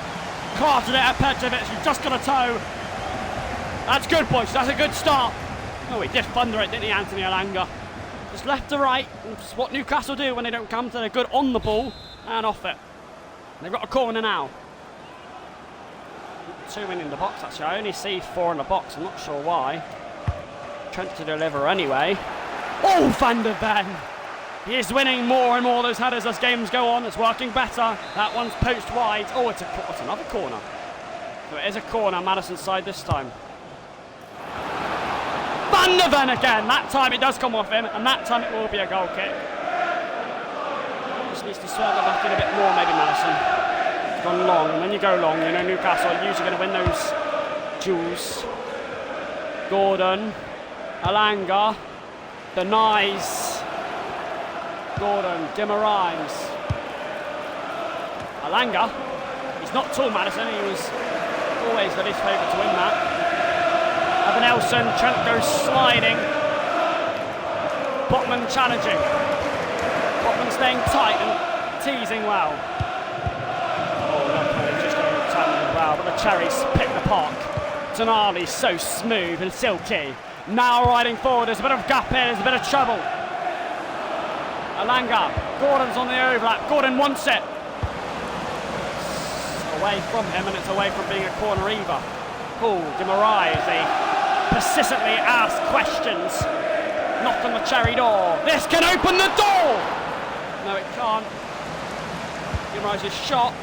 Carted it at Petrovic, who just got a toe. That's good, boys. That's a good start. Oh, he did thunder it, didn't he, Anthony Alanga? Just left to right. It's what Newcastle do when they don't come to. They're good on the ball and off it. They've got a corner now. 2 in the box, actually. I only see 4 in the box. I'm not sure why. Trent to deliver anyway. Oh, Van der Ven! He is winning more and more of those headers as games go on. It's working better. That one's poached wide. Oh, it's another corner. So it is a corner, Maddison's side this time. Van der Ven again. That time it does come off him, and that time it will be a goal kick. Just needs to swerve it back in a bit more, maybe Maddison. It's gone long, and when you go long, you know Newcastle are usually going to win those duels. Gordon, Alanga, denies. Gordon, Guimaraes. Alanga. He's not tall, Maddison. He was always the least favourite to win that. Evan Nelson, Trent goes sliding. Botman challenging. Botman staying tight and teasing well. Oh, look, he's just going to tap the well, but the Cherries pick the pock. Tonali's so smooth and silky. Now riding forward, there's a bit of gap here, there's a bit of trouble. Alanga, Gordon's on the overlap, Gordon wants it. It's away from him, and it's away from being a corner either. Oh, Guimaraes, they persistently ask questions. Knock on the Cherry door. This can open the door! No, it can't. Guimaraes' shot.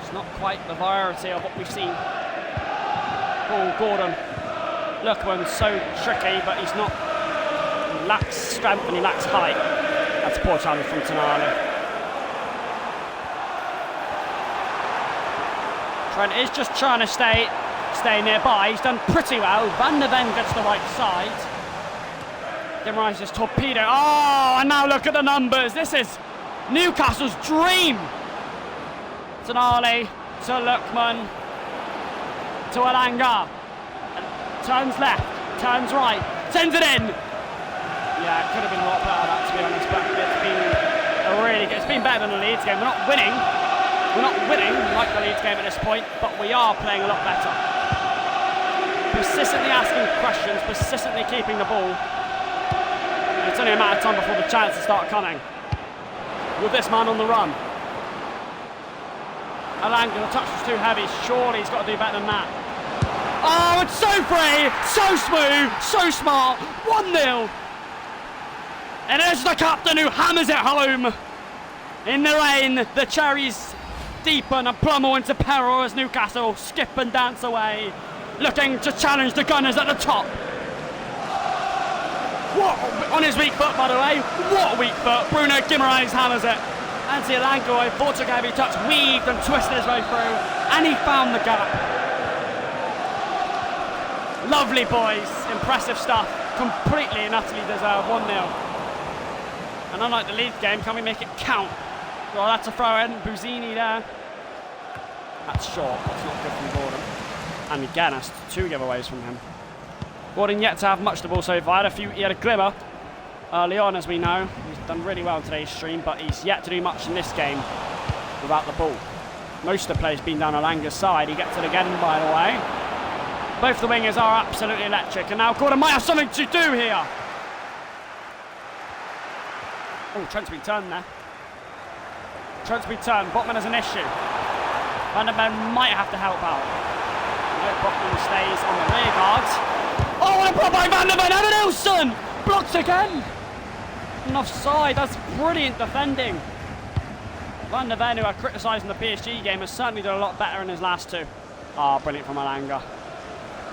It's not quite the variety of what we've seen. Oh, Gordon. Lookman's so tricky, but he's not. He lacks strength and he lacks height. That's a poor challenge from Tonali. Trent is just trying to stay nearby. He's done pretty well. Van der Ven gets the right side. Guimaraes' torpedo. Oh, and now look at the numbers. This is Newcastle's dream. Tonali to Lookman to Alanga. Turns left, turns right, sends it in. Yeah, it could have been a lot better, that, to be honest, but it's been better than the Leeds game. We're not winning like the Leeds game at this point, but we are playing a lot better. Persistently asking questions, persistently keeping the ball. And it's only a matter of time before the chances start coming. With this man on the run. Alanga, the touch was too heavy. Surely he's got to do better than that. Oh, it's so free, so smooth, so smart. 1-0. And there's the captain who hammers it home. In the rain, the Cherries deepen and plummet into peril as Newcastle skip and dance away, looking to challenge the Gunners at the top. What on his weak foot, by the way? What a weak foot. Bruno Guimaraes hammers it. Antti Alanga, thought took a heavy touch, weaved and twisted his way through, and he found the gap. Lovely boys, impressive stuff, completely and utterly deserved. 1-0. And unlike the Leeds game, can we make it count? Well, that's a throw in, Buzzini there. That's short, that's not good from Gordon. And again, that's 2 giveaways from him. Gordon yet to have much the ball so far. He had a glimmer early on, as we know. He's done really well in today's stream, but he's yet to do much in this game without the ball. Most of the play's been down Alanga's side. He gets it again, by the way. Both the wingers are absolutely electric, and now Gordon might have something to do here. Oh, Trent's been turned there. Trent's been turned. Botman has an issue. Van der Ven might have to help out. No, Botman stays on the rear guard. Oh, what a block by Van der Ven! Evan Ilson! Blocked again! And offside, that's brilliant defending. Van der Ven, who I criticised in the PSG game, has certainly done a lot better in his last 2. Ah, brilliant from Alanga.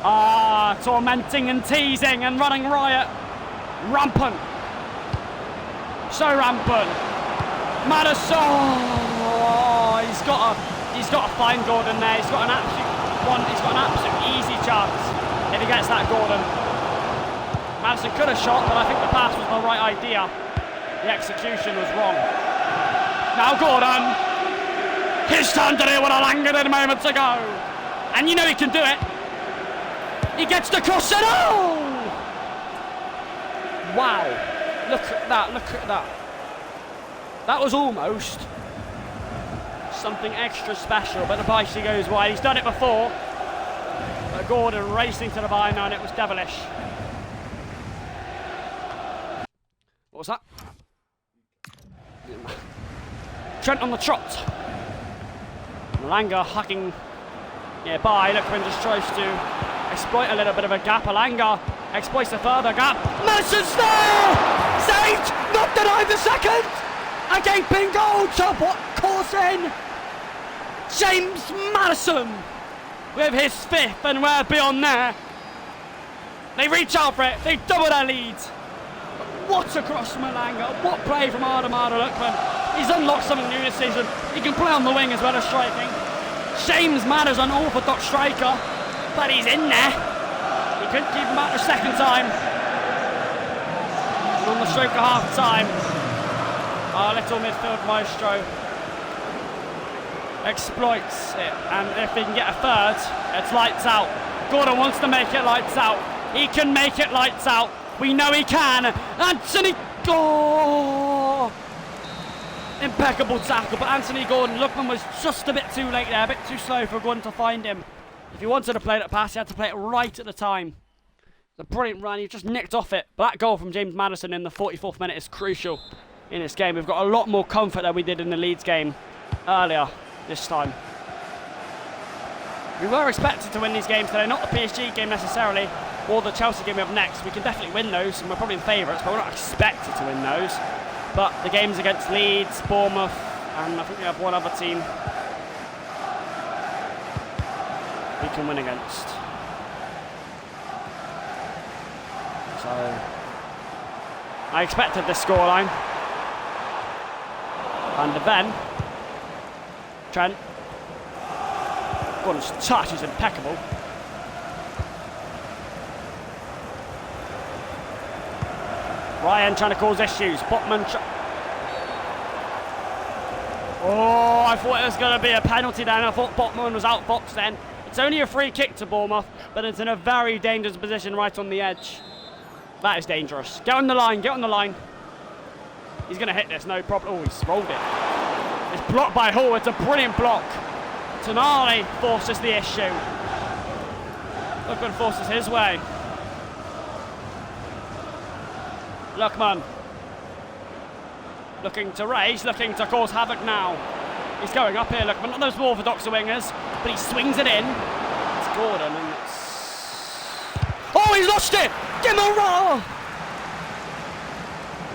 Ah, tormenting and teasing and running riot. Rampant. So rampant. Madison. Oh, he's got to find Gordon there. He's got an absolute easy chance if he gets that Gordon. Madison could have shot, but I think the pass was the right idea. The execution was wrong. Now Gordon. His turn to do what Alanga did moments ago. And you know he can do it. He gets the cross and oh! Wow. Look at that. That was almost something extra special, but the Bicey goes wide. He's done it before. But Gordon racing to the byline, and it was devilish. What was that? Trent on the trot. Alanga hugging nearby. Lookman just tries to exploit a little bit of a gap. Alanga exploits a further gap. Madison's there! Saved! Not denied the second! A gaping goal to what course in? James Madison with his 5th, and we're beyond there. They reach out for it, they double their lead. What a cross from Alanga, what play from Adamada Lookman. He's unlocked something new this season. He can play on the wing as well as striking. James Madison, an unorthodox striker, but he's in there. He couldn't keep him out the second time. And on the stroke of half time, our little midfield maestro exploits it, and if he can get a third, it's lights out. Gordon wants to make it lights out. He can make it lights out. We know he can. Anthony, oh! Impeccable tackle, but Anthony Gordon, Lookman was just a bit too late there, a bit too slow for Gordon to find him. If he wanted to play that pass, he had to play it right at the time. It's a brilliant run, he just nicked off it. But that goal from James Maddison in the 44th minute is crucial in this game. We've got a lot more comfort than we did in the Leeds game earlier this time. We were expected to win these games today, not the PSG game necessarily, or the Chelsea game we have next. We can definitely win those, and we're probably the favourites, but we're not expected to win those. But the games against Leeds, Bournemouth, and I think we have one other team we can win against. So I expected this scoreline. And then Trent. Gordon's touch is impeccable. Ryan trying to cause issues. Botman. Oh, I thought it was going to be a penalty then. I thought Botman was outboxed then. It's only a free kick to Bournemouth, but it's in a very dangerous position right on the edge. That is dangerous. Get on the line, get on the line. He's going to hit this, no problem. Oh, he's rolled it. It's blocked by Hall. It's a brilliant block. Tonali forces the issue. Lookman forces his way. Lookman looking to raise, looking to cause havoc now. He's going up here, Lookman. Not those more orthodox wingers, but he swings it in. It's Gordon, and it's... Oh, he's lost it! Gimara!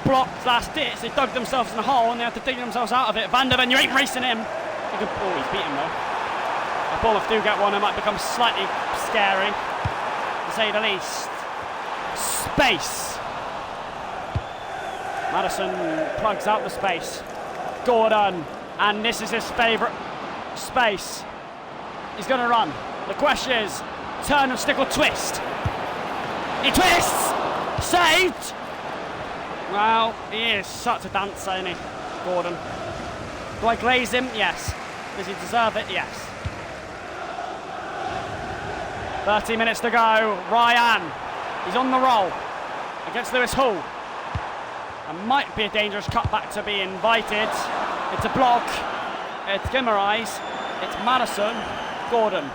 Blocked last ditch. They dug themselves in a hole, and they have to dig themselves out of it. Van der Ven, you ain't racing him. Oh, he's beaten though. If Bournemouth do get one, it might become slightly scary, to say the least. Space. Maddison plugs out the space. Gordon, and this is his favourite space. He's going to run. The question is, turn and stick or twist. He twists! Saved! Well, he is such a dancer, isn't he, Gordon? Do I glaze him? Yes. Does he deserve it? Yes. 30 minutes to go. Ryan, he's on the roll against Lewis Hall. And might be a dangerous cutback to be invited. It's a block. It's Guimaraes. It's Maddison. Gordon.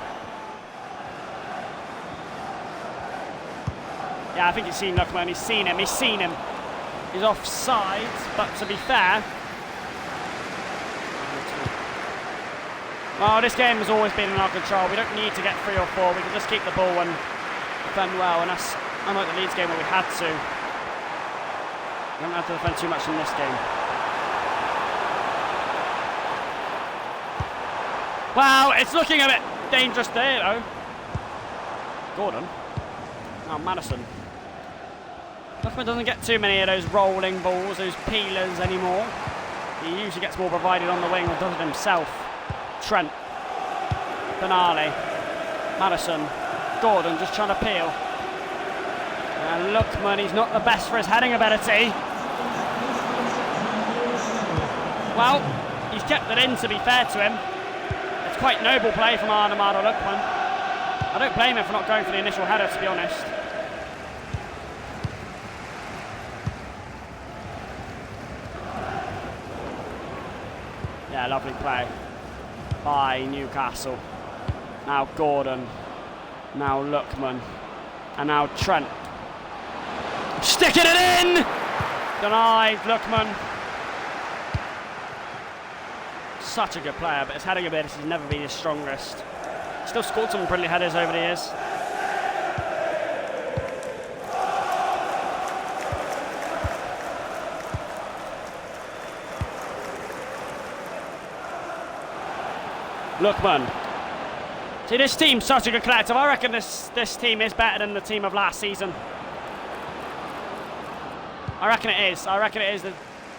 Yeah, I think he's seen Lookman. He's seen him. He's seen him. He's offside, but to be fair... Well, this game has always been in our control. We don't need to get 3 or 4. We can just keep the ball and defend well. And that's unlike the Leeds game where we had to. We don't have to defend too much in this game. Wow, it's looking a bit dangerous there, though. Gordon. Oh, Maddison. Lookman doesn't get too many of those rolling balls, those peelers anymore. He usually gets more provided on the wing or does it himself. Trent, Benali, Maddison, Gordon just trying to peel. And Lookman, he's not the best for his heading ability. Well, he's kept it in, to be fair to him. It's quite noble play from Arnemado Lookman. I don't blame him for not going for the initial header, to be honest. Yeah, lovely play by Newcastle. Now Gordon, now Lookman, and now Trent. Sticking it in! Denied, Lookman. Such a good player, but his heading ability has never been his strongest. Still scored some brilliant headers over the years. Lookman. See, this team's such a good collective. I reckon this team is better than the team of last season. I reckon it is. I reckon it is.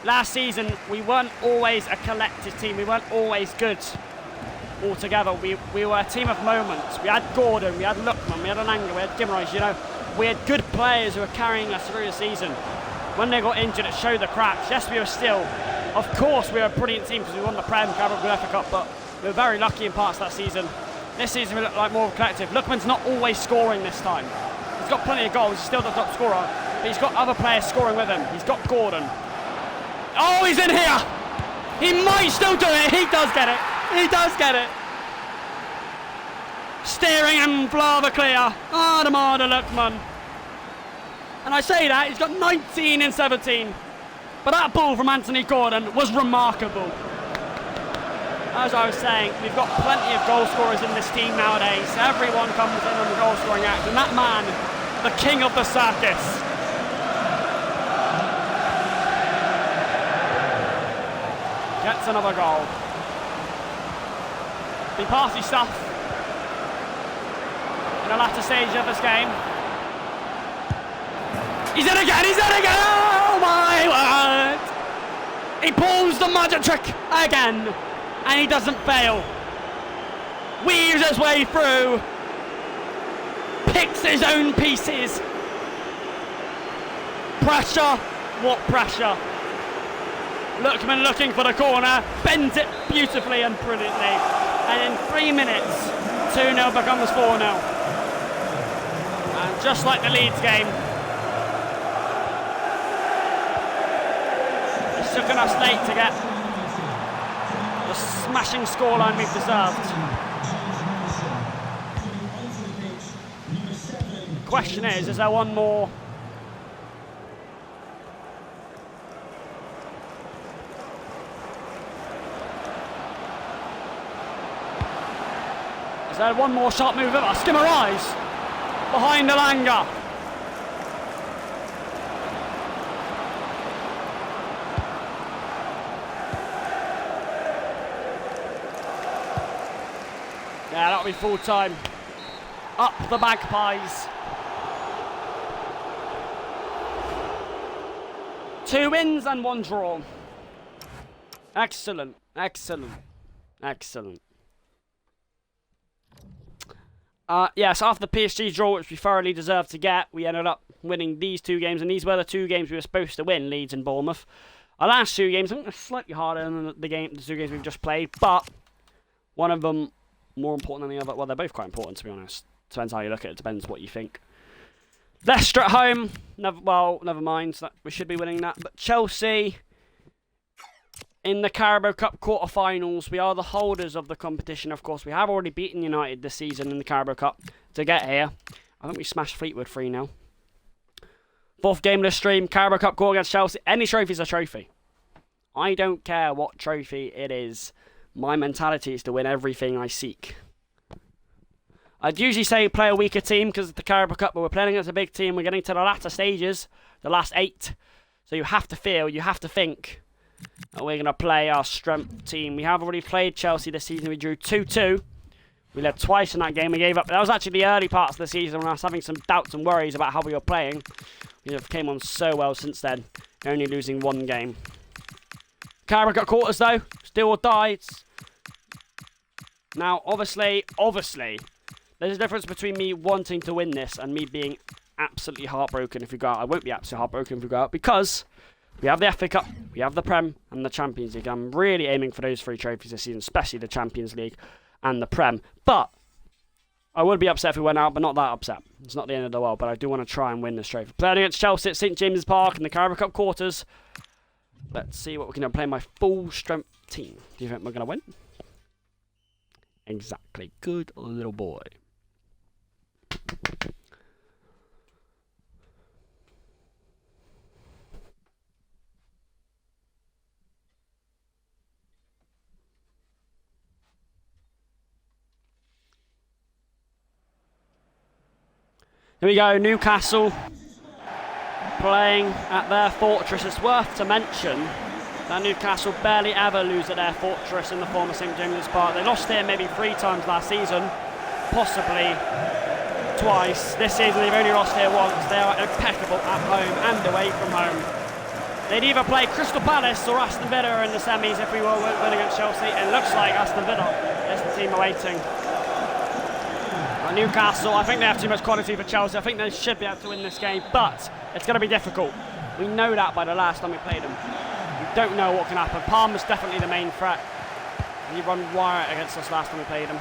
Last season, we weren't always a collective team. We weren't always good all together. We were a team of moments. We had Gordon, we had Lookman, we had Ananga, we had Guimaraes. You know, we had good players who were carrying us through the season. When they got injured, it showed the cracks. Yes, we were still, of course, we were a brilliant team because we won the Prem, Carabao UEFA Cup, but we were very lucky in parts that season. This season we look like more of a collective. Lookman's not always scoring this time. He's got plenty of goals, he's still the top scorer, but he's got other players scoring with him. He's got Gordon. Oh, he's in here! He might still do it. He does get it. He does get it. Steering and Flava clear. Armada Luckman. And I say that, he's got 19 in 17. But that ball from Anthony Gordon was remarkable. As I was saying, we've got plenty of goal scorers in this team nowadays. Everyone comes in on the goal scoring act. And that man, the king of the circus. Gets another goal. The party stuff in the latter stage of this game. He's in again, he's in again! Oh my word! He pulls the magic trick again, and he doesn't fail. Weaves his way through, picks his own pieces. Pressure, what pressure? Lookman looking for the corner, bends it beautifully and brilliantly. And in 3 minutes, 2-0 becomes 4-0. And just like the Leeds game, it's taken us late to get the smashing scoreline we've deserved. The question is there one more? Is there one more sharp move ever? Skimmer Rise behind Alanga. Yeah, that'll be full time. Up the Magpies. 2 wins and 1 draw. Excellent, excellent, excellent. Yes, after the PSG draw, which we thoroughly deserved to get, we ended up winning these 2 games, and these were the 2 games we were supposed to win, Leeds and Bournemouth. Our last 2 games, I think, are slightly harder than the 2 games we've just played, but one of them more important than the other. Well, they're both quite important, to be honest. Depends how you look at it, depends what you think. Leicester at home, never mind, we should be winning that, but Chelsea in the Carabao Cup quarter-finals. We are the holders of the competition, of course. We have already beaten United this season in the Carabao Cup to get here. I think we smashed Fleetwood 3-0. 4th game of the stream, Carabao Cup quarter against Chelsea. Any trophy's a trophy. I don't care what trophy it is. My mentality is to win everything I seek. I'd usually say play a weaker team because of the Carabao Cup, but we're playing against a big team. We're getting to the latter stages, the last 8. So you have to feel, you have to think, and we're going to play our strength team. We have already played Chelsea this season. We drew 2-2. We led twice in that game. We gave up. That was actually the early parts of the season when I was having some doubts and worries about how we were playing. We have came on so well since then, only losing 1 game. Carabao Cup quarters though, still or die. Now, obviously, there's a difference between me wanting to win this and me being absolutely heartbroken if we go out. I won't be absolutely heartbroken if we go out because we have the FA Cup, we have the Prem, and the Champions League. I'm really aiming for those 3 trophies this season, especially the Champions League and the Prem. But I would be upset if we went out, but not that upset. It's not the end of the world, but I do want to try and win this trophy. Playing against Chelsea at St James's Park in the Carabao Cup quarters. Let's see what we can do. Play my full strength team. Do you think we're going to win? Exactly. Good little boy. Here we go, Newcastle playing at their fortress. It's worth to mention that Newcastle barely ever lose at their fortress in the form of St James's Park. They lost here maybe 3 times last season, possibly twice. This season they've only lost here once. They are impeccable at home and away from home. They'd either play Crystal Palace or Aston Villa in the semis if we were winning against Chelsea. It looks like Aston Villa is the team awaiting. Newcastle, I think they have too much quality for Chelsea. I think they should be able to win this game, but it's going to be difficult. We know that by the last time we played them. We don't know what can happen. Palmer's definitely the main threat. He run wire against us last time we played him.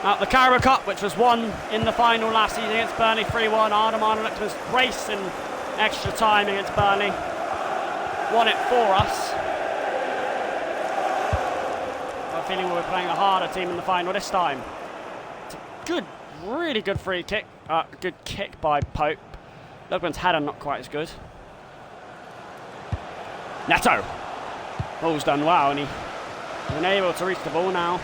Now, the Carabao Cup, which was won in the final last season against Burnley 3-1. Armand looked to his brace in extra time against Burnley. Won it for us. feeling we're playing a harder team in the final this time. It's a good, really good free kick. Good kick by Pope. Lookman's header not quite as good. Neto. Ball's done well, and he's unable to reach the ball now.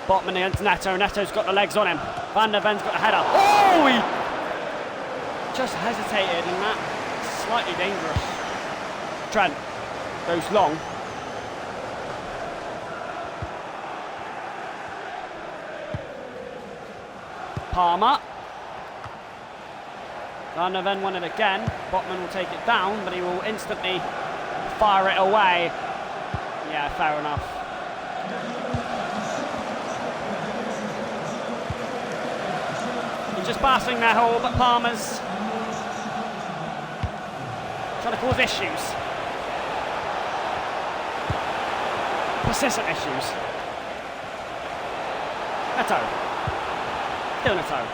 Botman against Neto. Neto's got the legs on him. Van der Ven's got a header. Oh, he just hesitated, and that's slightly dangerous. Trent goes long. Palmer. Van der Ven won it again. Botman will take it down, but he will instantly fire it away. Yeah, fair enough. He's just passing their hole, but Palmer's trying to cause issues. Persistent issues. Neto. Still Neto.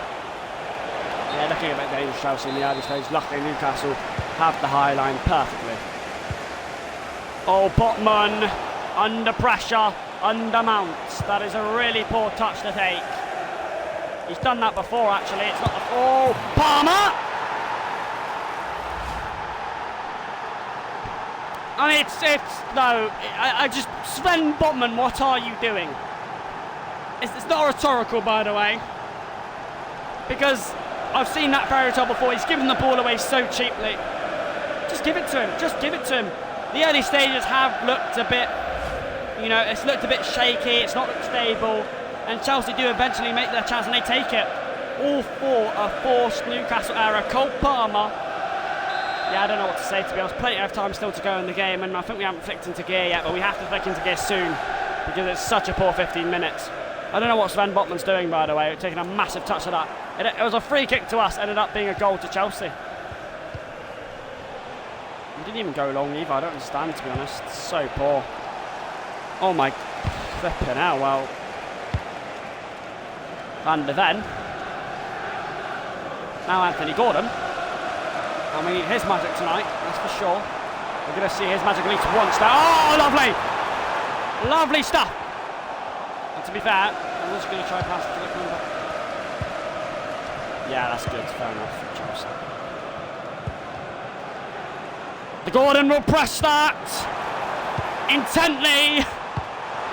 Yeah, looking a bit dangerous, Chelsea in the early stage. Luckily, Newcastle have the high line perfectly. Oh, Botman under pressure, under Mounts. That is a really poor touch to take. He's done that before, actually. It's not the... Oh, Palmer! I mean, no, I just... Sven Botman, what are you doing? It's not rhetorical, by the way. Because I've seen that fairy tale before. He's given the ball away so cheaply. Just give it to him. Just give it to him. The early stages have looked a bit, you know, it's looked a bit shaky. It's not looked stable. And Chelsea do eventually make their chance, and they take it. All for a forced Newcastle error. Cole Palmer. Yeah, I don't know what to say, to be honest. Plenty of time still to go in the game, and I think we haven't flicked into gear yet, but we have to flick into gear soon because it's such a poor 15 minutes. I don't know what Sven Botman's doing, by the way, taking a massive touch of that. It was a free kick to us, ended up being a goal to Chelsea. He didn't even go long either, I don't understand, to be honest. It's so poor. Oh my flipping hell, well. Van der Ven. Now Anthony Gordon. And we need his magic tonight, that's for sure. We're going to see his magic at least once now. Oh, lovely! Lovely stuff! And to be fair, I'm just going to try pass it to the corner. Yeah, that's good, fair enough for Chelsea. The Gordon will press that intently.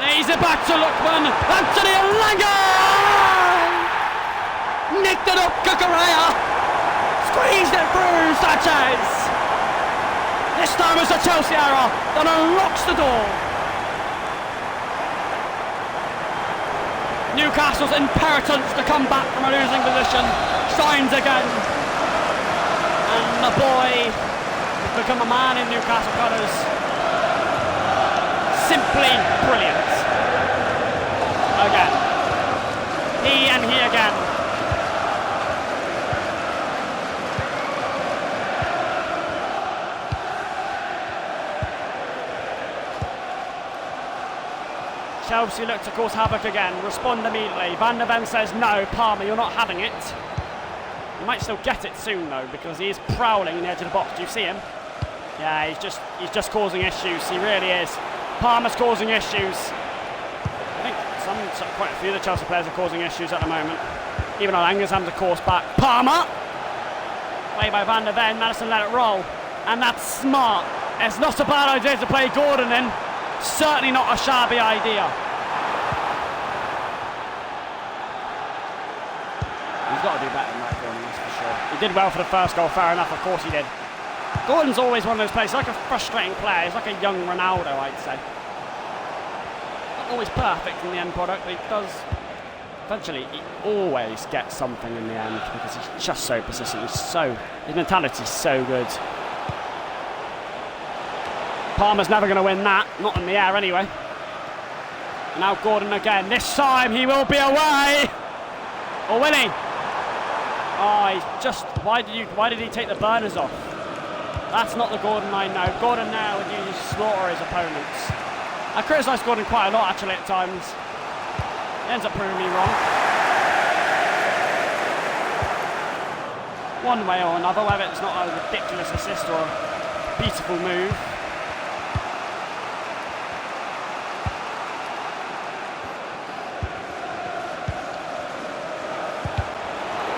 Lays it back to Lookman. Anthony Elanga! Nicked it up, Kukurea. Squeezed it through, Sanchez. This time it's a Chelsea error that unlocks the door. Newcastle's imperitance to come back from a losing position shines again. And the boy has become a man in Newcastle colours. Simply brilliant. Again. He and he again. Chelsea look to cause havoc again, respond immediately. Van der Ven says no, Palmer, you're not having it. He might still get it soon though, because he is prowling in the edge of the box. Do you see him? Yeah, he's just causing issues. He really is. Palmer's causing issues. I think quite a few of the Chelsea players are causing issues at the moment. Even Elanga's having to course back. Palmer! Play by Van der Ven, Madison let it roll. And that's smart. It's not a bad idea to play Gordon in. Certainly not a shabby idea. He's got to do better than that, Gordon, that's for sure. He did well for the first goal, fair enough, of course he did. Gordon's always one of those players, he's like a frustrating player, he's like a young Ronaldo, I'd say. Not always perfect in the end product, but he does, eventually, he always gets something in the end because he's just so persistent, his mentality's so good. Palmer's never going to win that, not in the air anyway. And now Gordon again, this time he will be away! Or will he? Oh, he's just, why did he take the burners off? That's not the Gordon I know. Gordon now would usually slaughter his opponents. I criticise Gordon quite a lot actually at times. He ends up proving me wrong. One way or another, whether it's not a ridiculous assist or a beautiful move.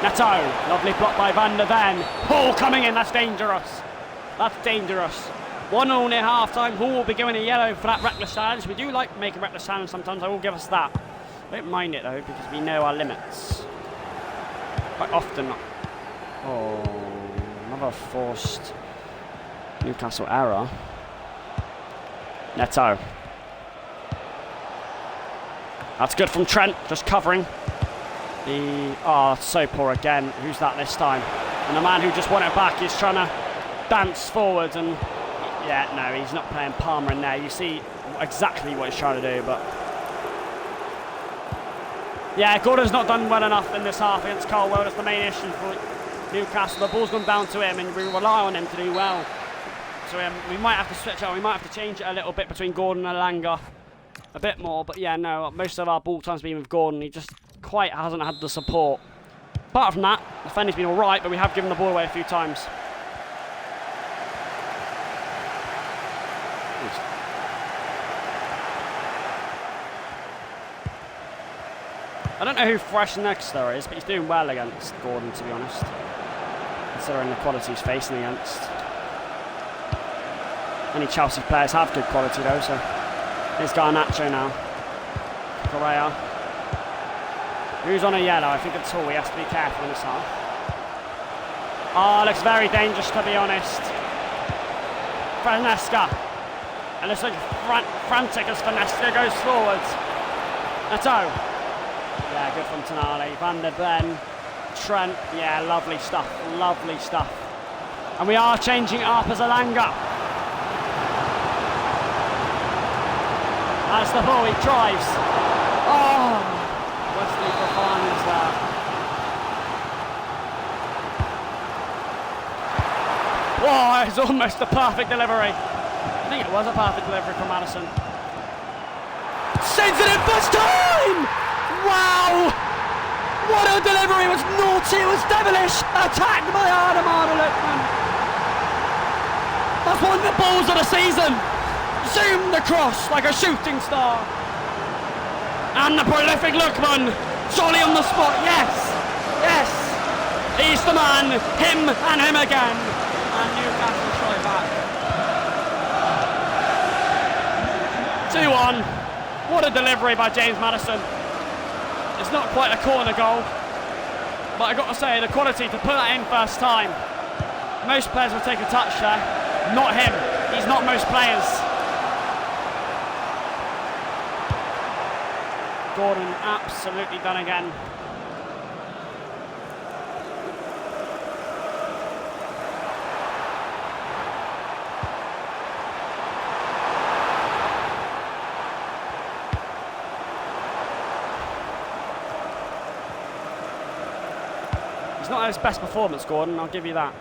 Neto, lovely block by Van der Ven. Hall coming in, that's dangerous. That's dangerous. 1-0 near half-time. Hall will be going a yellow for that reckless challenge. We do like making reckless challenge sometimes, I will give us that. I don't mind it though, because we know our limits. Quite often. Oh, another forced Newcastle error. Neto. That's good from Trent, just covering. So poor again. Who's that this time? And the man who just won it back is trying to dance forwards and... Yeah, no, he's not playing Palmer in there. You see exactly what he's trying to do, but... Yeah, Gordon's not done well enough in this half against Colwell. That's the main issue for Newcastle. The ball's gone down to him and we rely on him to do well. So we might have to switch out. We might have to change it a little bit between Gordon and Langer. A bit more, but yeah, no, most of our ball time's been with Gordon. He just quite hasn't had the support. Apart from that, the defending's been alright, but we have given the ball away a few times. I don't know who fresh next there is, but he's doing well against Gordon, to be honest. Considering the quality he's facing against. Any Chelsea players have good quality though, so... Here's Garnacho now. Correa. Who's on a yellow? I think it's Hall. He has to be careful in this half. Oh, looks very dangerous, to be honest. Franesca. And looks like frantic as Franesca goes forwards. Neto. Yeah, good from Tonali. Van der Ven. Trent. Yeah, lovely stuff. Lovely stuff. And we are changing it up as a Langer. That's the ball, he drives. Oh, Wesley Fofana's there. Oh, it's almost a perfect delivery. I think it was a perfect delivery from Madison. Sends it in first time! Wow! What a delivery! It was naughty, it was devilish! Attacked by Adamada Lookman. That's one of the balls of the season! Zoomed across like a shooting star. And the prolific Lookman, jolly on the spot, yes, yes. He's the man, him and him again. And Newcastle try back. 2-1. What a delivery by James Maddison. It's not quite a corner goal, but I got to say, the quality to put that in first time. Most players will take a touch there, not him. He's not most players. Gordon absolutely done again. He's not at his best performance, Gordon, I'll give you that.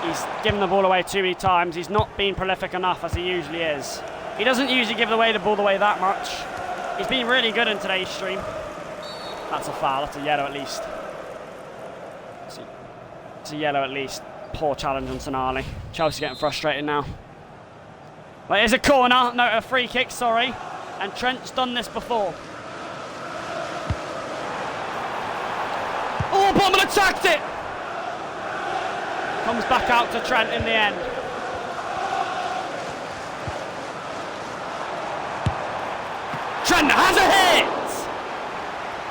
He's given the ball away too many times. He's not been prolific enough as he usually is. He doesn't usually give the ball away that much. He's been really good in today's stream. That's a foul, that's a yellow at least. It's a yellow at least. Poor challenge on Tonali. Chelsea getting frustrated now. Well, here's a corner, no, a free kick, sorry. And Trent's done this before. Oh, Botman attacked it! Comes back out to Trent in the end. Trent has a hit!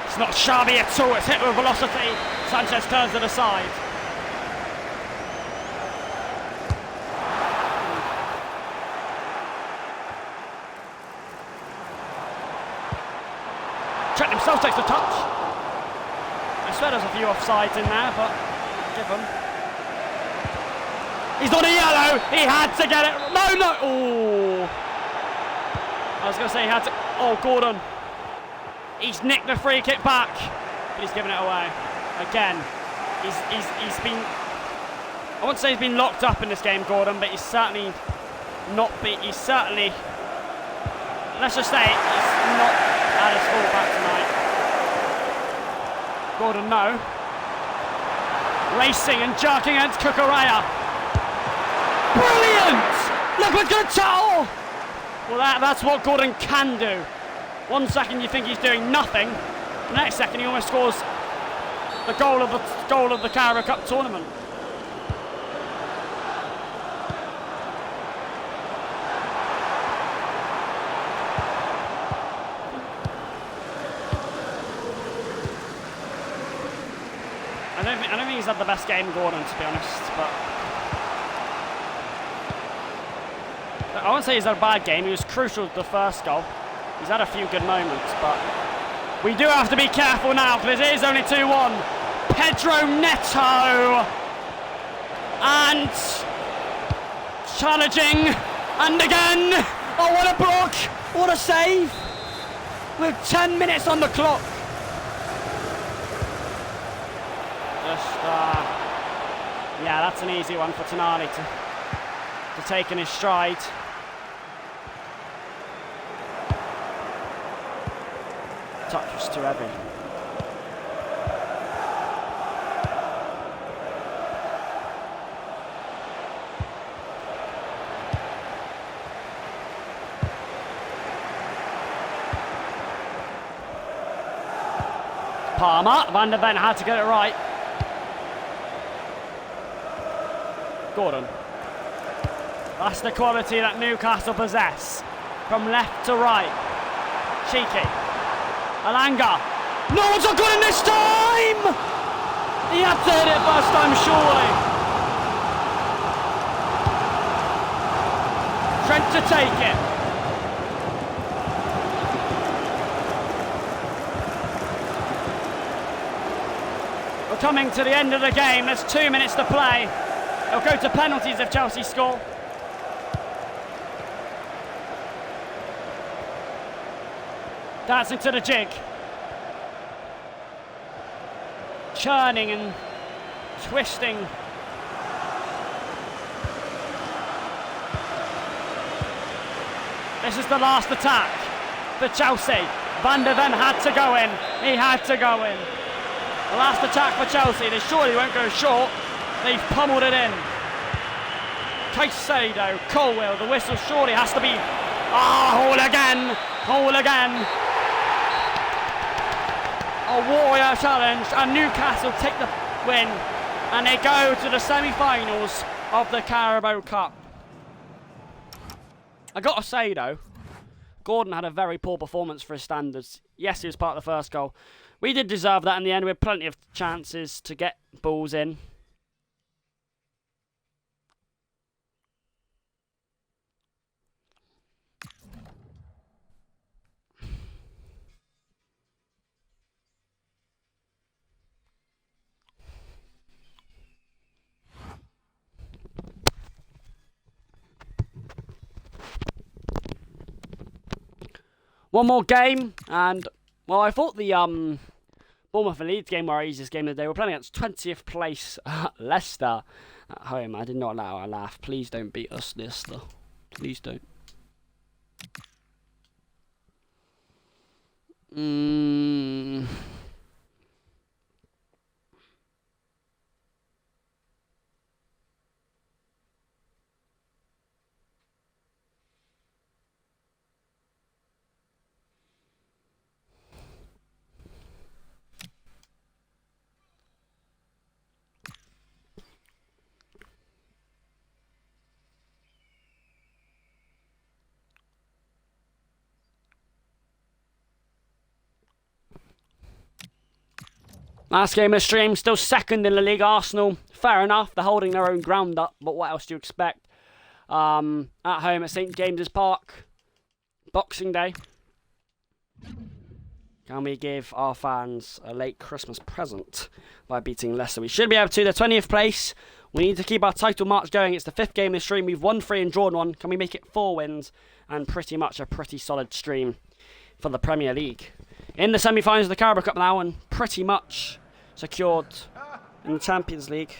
It's not shabby at all, it's hit with velocity. Sanchez turns to the side. Trent himself takes the touch. I swear there's a few offsides in there, but give him. He's on a yellow. He had to get it. No, no. Oh. I was going to say he had to. Oh, Gordon. He's nicked the free kick back, but he's given it away. Again, he's been. I wouldn't say he's been locked up in this game, Gordon, but he's certainly not. He's certainly. Let's just say he's not at his full back tonight. Gordon, no. Racing and jerking against Cucurella. Brilliant! Look at good tackle! Well, that's what Gordon can do. 1 second you think he's doing nothing, the next second he almost scores the goal of the Carabao Cup tournament. I don't think he's had the best game, Gordon, to be honest, but I won't say he's had a bad game. He was crucial to the first goal. He's had a few good moments, but we do have to be careful now because it is only 2-1. Pedro Neto and challenging, and again. Oh, what a block! What a save! With 10 minutes on the clock. Yeah, that's an easy one for Tonali to take in his stride. Touch was too heavy. Palmer, Van der Ven had to get it right. Gordon. That's the quality that Newcastle possess. From left to right. Cheeky. Alanga. No one's not good in this time! He had to hit it first time, surely. Trent to take it. We're coming to the end of the game. There's 2 minutes to play. It'll go to penalties if Chelsea score. Dancing to the jig. Churning and twisting. This is the last attack for Chelsea. Van der Ven had to go in. He had to go in. The last attack for Chelsea. They surely won't go short. They've pummeled it in. Caicedo, Colwill, the whistle surely has to be. Hall again! Hall again! A warrior challenge, and Newcastle take the win, and they go to the semi-finals of the Carabao Cup. I gotta say though, Gordon had a very poor performance for his standards. Yes, he was part of the first goal. We did deserve that in the end. We had plenty of chances to get balls in. One more game, and well, I thought the Bournemouth and Leeds game were our easiest game of the day. We're playing against 20th place Leicester at home. I did not allow a laugh. Please don't beat us, Leicester. Please don't. Last game of the stream, still second in the league. Arsenal, fair enough, they're holding their own ground up, but what else do you expect? At home at St James's Park, Boxing Day. Can we give our fans a late Christmas present by beating Leicester? We should be able to. The 20th place. We need to keep our title march going. It's the 5th game of the stream. We've won 3 and drawn 1. Can we make it 4 wins? And pretty much a pretty solid stream for the Premier League. In the semi-finals of the Carabao Cup now, and pretty much secured in the Champions League.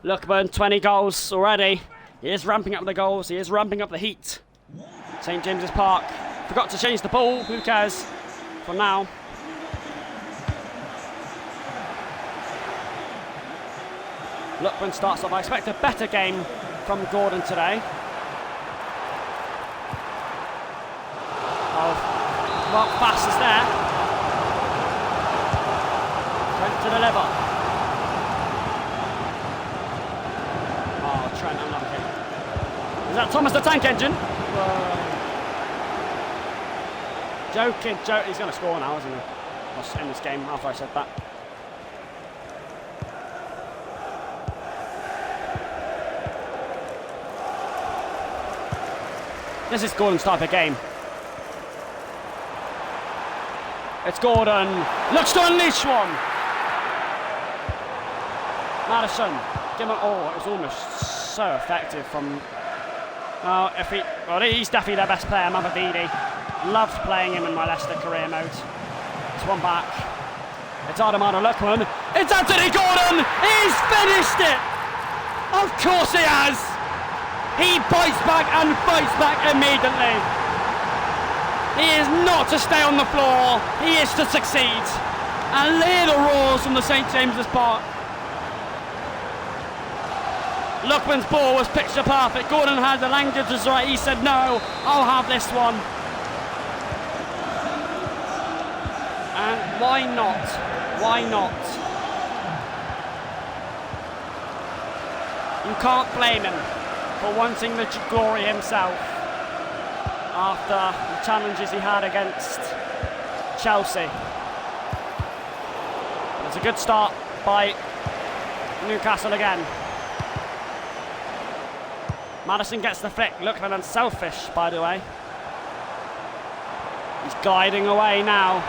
Lookburn, 20 goals already. He is ramping up the goals. He is ramping up the heat. St James's Park. Forgot to change the ball. Who cares? For now. Lookburn starts off. I expect a better game from Gordon today. Well, Fast is there. Trent to deliver. Oh, Trent unlucky. Is that Thomas the Tank Engine? Joking, he's going to score now, isn't he? In this game, after I said that. This is Gordon's type of game. It's Gordon. Looks to unleash one. Madison. Oh, it was almost so effective from... Oh, he's definitely their best player, Mavavidi. Loved playing him in my Leicester career mode. It's one back. It's Adamada Luckman. It's Anthony Gordon! He's finished it! Of course he has! He bites back and fights back immediately. He is not to stay on the floor, he is to succeed. And little roars from the St James's Park. Luckman's ball was picture perfect. Gordon had the language was right. He said, no, I'll have this one. And why not? Why not? You can't blame him for wanting the glory himself after the challenges he had against Chelsea. It's a good start by Newcastle again. Madison gets the flick. Lookman unselfish, by the way. He's gliding away now.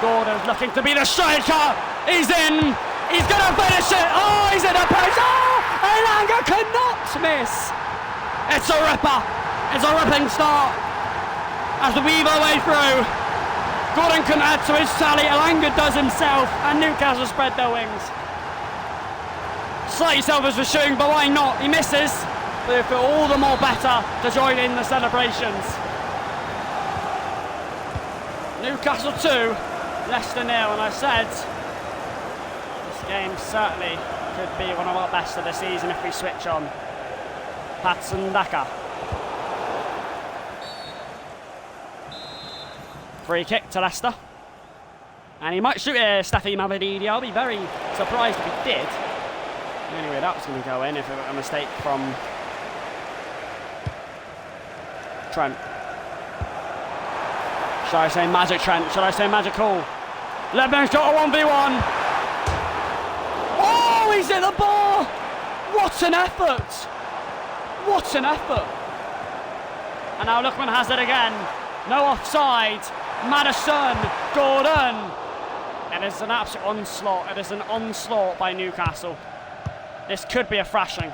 Gordon's looking to be the striker. He's in. He's going to finish it. Oh, he's in a post. Oh, Elanga cannot miss. It's a ripper. It's a ripping start as we weave our way through. Gordon can add to his tally. Elanga does himself, and Newcastle spread their wings. Slightly selfish for shooting, but why not? He misses. But they feel all the more better to join in the celebrations. Newcastle 2, Leicester 0, and I said this game certainly could be one of our best of the season if we switch on. Patson Daka. Free kick to Leicester. And he might shoot it, Staffy Mavadidi. I'll be very surprised if he did. Anyway, that was going to go in if it were a mistake from Trent. Shall I say magic Trent? Shall I say magical? Lebanon's got a 1v1. Oh, he's hit the bar! What an effort! What an effort! And now Luckman has it again. No offside. Madison, Gordon. It is an absolute onslaught. It is an onslaught by Newcastle. This could be a thrashing.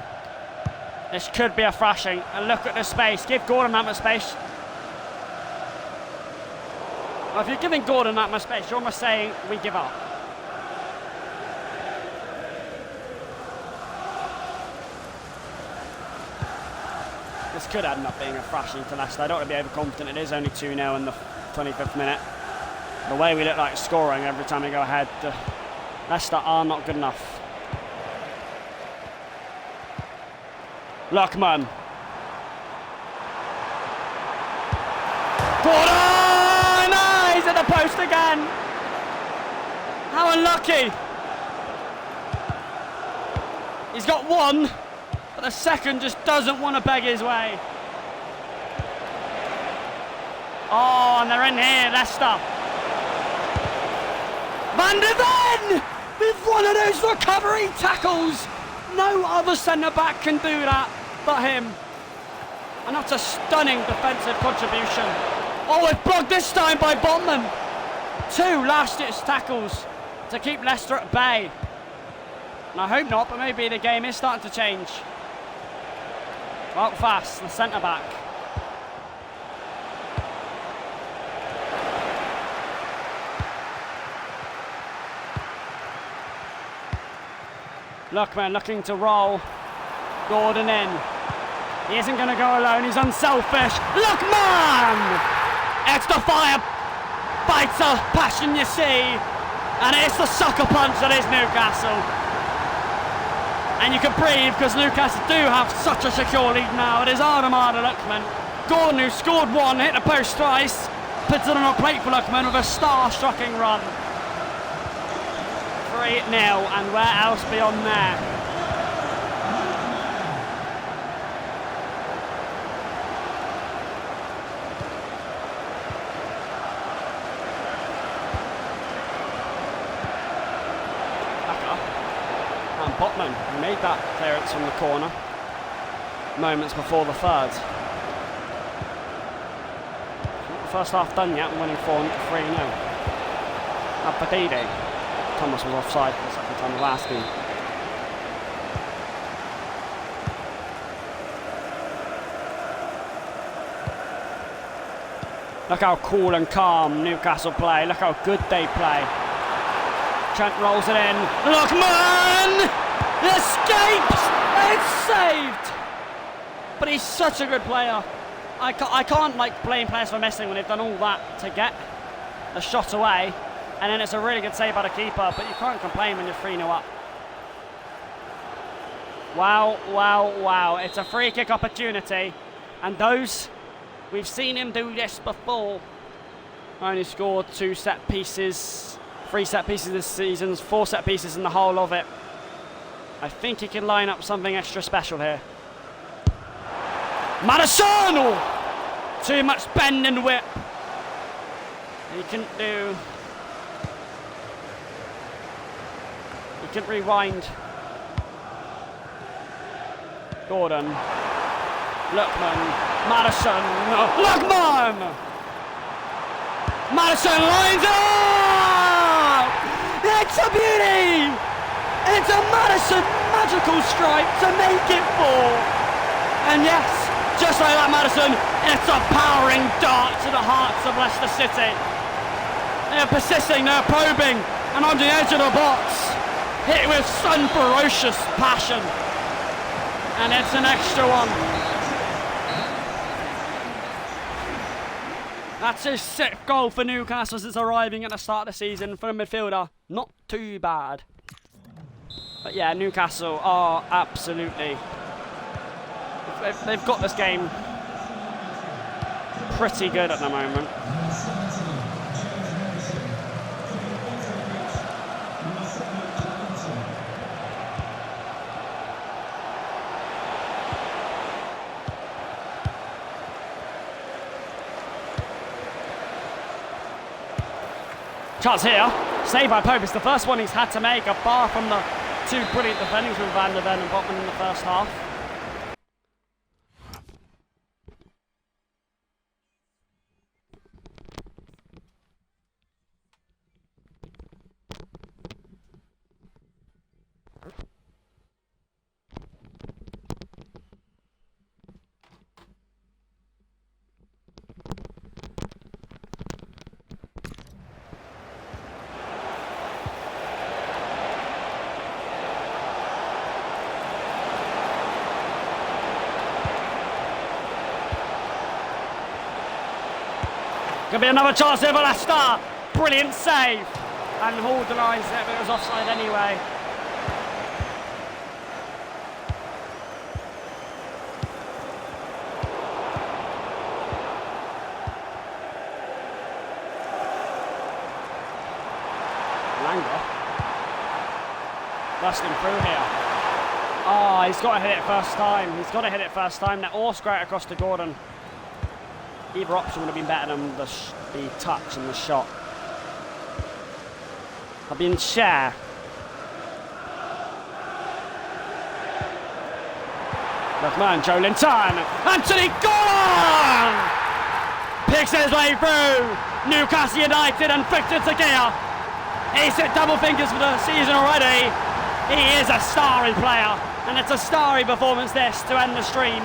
This could be a thrashing. And look at the space. Give Gordon that much space. Well, if you're giving Gordon that much space, you're almost saying we give up. This could end up being a thrashing to Leicester. I don't want to be overconfident. It is only 2-0 in the 25th minute. The way we look like scoring every time we go ahead, Leicester are not good enough. Luckman. Gordon! Oh, he's at the post again. How unlucky. He's got one, but the second just doesn't want to beg his way. Oh, and they're in here, Leicester. Van der Ven with one of those recovery tackles. No other centre-back can do that but him. And that's a stunning defensive contribution. Oh, it's blocked this time by Botman. 2 last-ditch tackles to keep Leicester at bay. And I hope not, but maybe the game is starting to change. Well, Fast, the centre-back. Luckman looking to roll. Gordon in. He isn't going to go alone. He's unselfish. Luckman! It's the fire fighter passion you see. And it's the sucker punch that is Newcastle. And you can breathe because Newcastle do have such a secure lead now. It is Adamada Luckman. Gordon, who scored 1, hit the post twice. puts it on a plate for Lookman with a star-striking run. 3-0, and where else beyond there? And Botman made that clearance from the corner moments before the third. First half done yet, winning 3-0. Abadidi. Thomas was offside for the second time of asking. Look how cool and calm Newcastle play. Look how good they play. Trent rolls it in. Lookman escapes. It's saved. But he's such a good player. I can't like blame players for missing when they've done all that to get the shot away, and then it's a really good save by the keeper, but you can't complain when you're 3-0 up. Wow, wow, wow. It's a free kick opportunity, and we've seen him do this before. Only scored 2 set pieces, 3 set pieces this season, 4 set pieces in the whole of it. I think he can line up something extra special here. Madison! Oh, too much bend and whip. He couldn't rewind. Gordon. Lookman. Madison. No. Lookman! Madison lines up! It's a beauty! It's a Madison magical strike to make it 4. And yes, just like that, Madison, it's a powering dart to the hearts of Leicester City. They're persisting, they're probing, and on the edge of the box, hit with some ferocious passion. And it's an extra one. That's his 6th goal for Newcastle since arriving at the start of the season for a midfielder. Not too bad. But yeah, Newcastle are absolutely... They've got this game pretty good at the moment. Chance here, saved by Pope. It's the first one he's had to make, apart from the 2 brilliant defendings from Van der Ven and Botman in the first half. Could be another chance here for Leicester. Brilliant save. And Hall denies it, but it was offside anyway. Langer. Busting through here. Oh, he's got to hit it first time. He's got to hit it first time. That all straight across to Gordon. Either option would have been better than the touch and the shot. I've been share. Lookman, Joe Linton, Anthony Gordon! Picks his way through. Newcastle United and Victor Tequila. He's hit double fingers for the season already. He is a starry player, and it's a starry performance this to end the stream.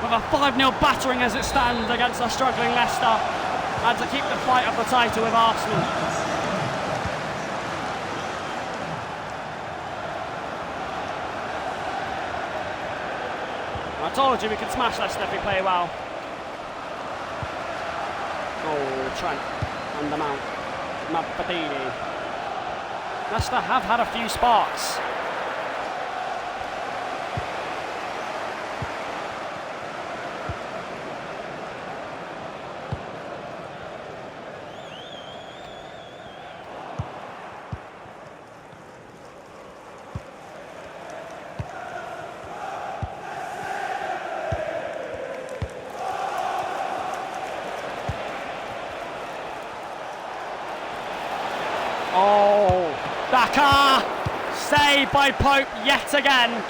With a 5-0 battering as it stands against a struggling Leicester, and to keep the fight of the title with Arsenal. I told you we could smash Leicester if we play well. Oh, Trent and the Mount. Mabadini. Leicester have had a few sparks. Dakar! Saved by Pope yet again.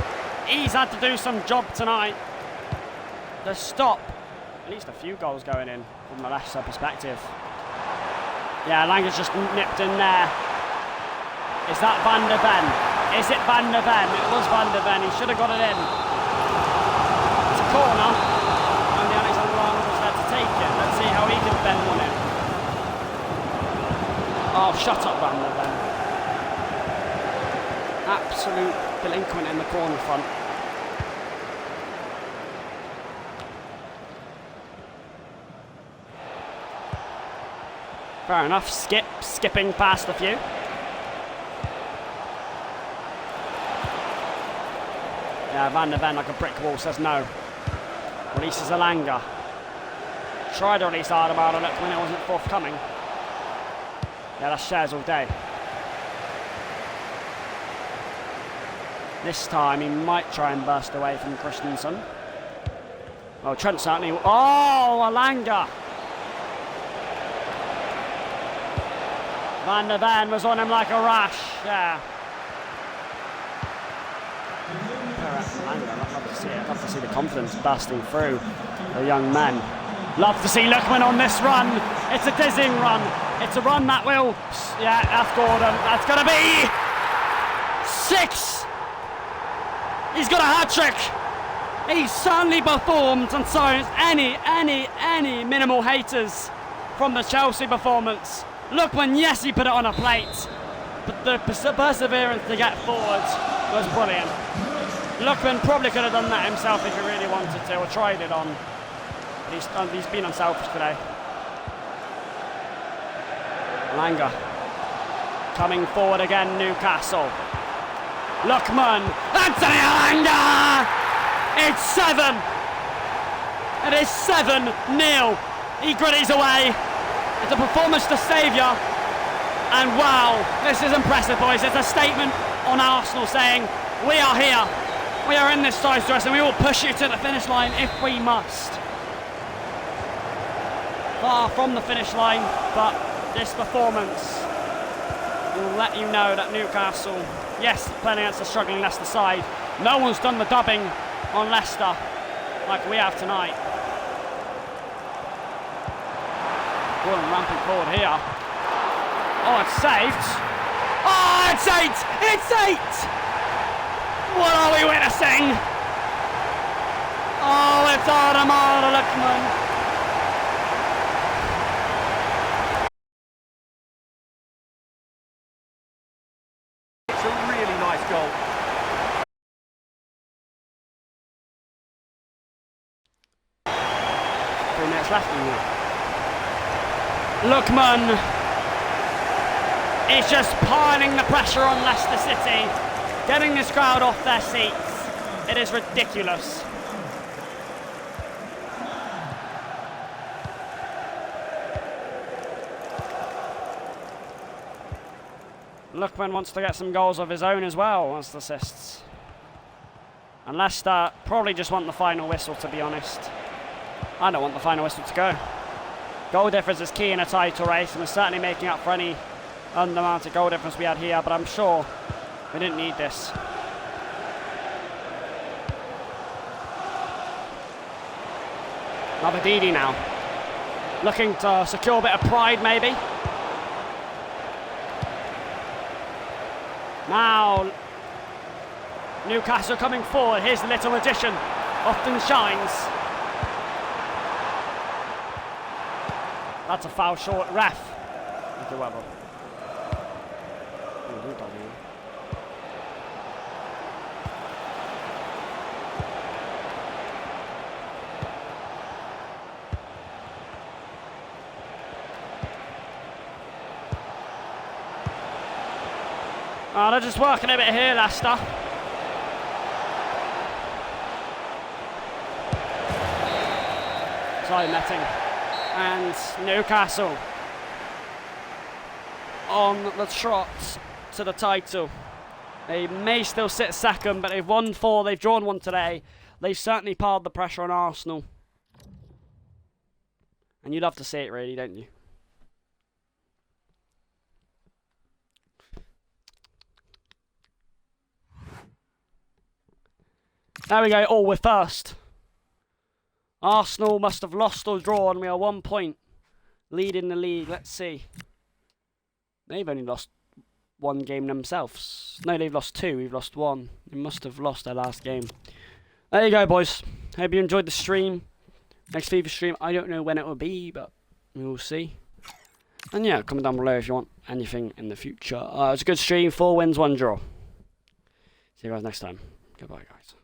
He's had to do some job tonight. The stop. At least a few goals going in from the left side perspective. Yeah, Langer's just nipped in there. Is that Van der Ven? Is it Van der Ven? It was Van der Ven. He should have got it in. It's a corner. Only Alexander Arnold was there to take it. Let's see how he can bend on it. Oh, shut up, Van der Ven. Absolute delinquent in the corner front. Fair enough, skipping past a few. Yeah, Van der Ven like a brick wall says no. Releases Alanga. Tried to release Ardemar look when it wasn't forthcoming. Yeah, that's shares all day. This time he might try and burst away from Christensen. Oh, Trent certainly. Oh, Alanga! Van der Ven was on him like a rash. Yeah. Love to see it. Love to see the confidence bursting through the young men. Love to see Lookman on this run. It's a dizzying run. It's a run that will. Yeah, that's Gordon. That's going to be 6. He's got a hat-trick. He's certainly performed, and so is any minimal haters from the Chelsea performance. Lookman, yes, he put it on a plate, but the perseverance to get forward was brilliant. Lookman probably could have done that himself if he really wanted to, or tried it on. But he's been unselfish today. Langer coming forward again, Newcastle. Lookman, Anthony Alanga! It's 7! It is 7-0. He gritties away. It's a performance to saviour. And wow, this is impressive, boys. It's a statement on Arsenal saying, we are here. We are in this size dress and we will push you to the finish line if we must. Far from the finish line, but this performance will let you know that Newcastle, yes, playing against a struggling Leicester side, no one's done the dubbing on Leicester like we have tonight. Gordon ramping forward here. Oh, it's saved. Oh, it's 8! It's 8! What are we witnessing? Oh, it's Ardemar Lookman. It's a really nice goal. 3 minutes left in there. Lookman is just piling the pressure on Leicester City, getting this crowd off their seats. It is ridiculous. Lookman wants to get some goals of his own as well as assists. And Leicester probably just want the final whistle, to be honest. I don't want the final whistle to go. Goal difference is key in a title race and is certainly making up for any unmounted goal difference we had here, but I'm sure we didn't need this. Another Didi now. Looking to secure a bit of pride, maybe. Now, Newcastle coming forward. Here's the little magician. Often shines. That's a foul short. Ref. Okay, well. Oh, they're just working a bit here, Leicester. Sorry, netting. And Newcastle on the trot to the title. They may still sit second, but they've won 4, they've drawn 1 today. They've certainly piled the pressure on Arsenal. And you love to see it, really, don't you? There we go. Oh, we're first. Arsenal must have lost or drawn. We are 1 point leading the league. Let's see. They've only lost one game themselves. No, they've lost 2. We've lost 1. They must have lost their last game. There you go, boys. Hope you enjoyed the stream. Next FIFA stream, I don't know when it will be, but we will see. And yeah, comment down below if you want anything in the future. It was a good stream. 4 wins, 1 draw. See you guys next time. Goodbye, guys.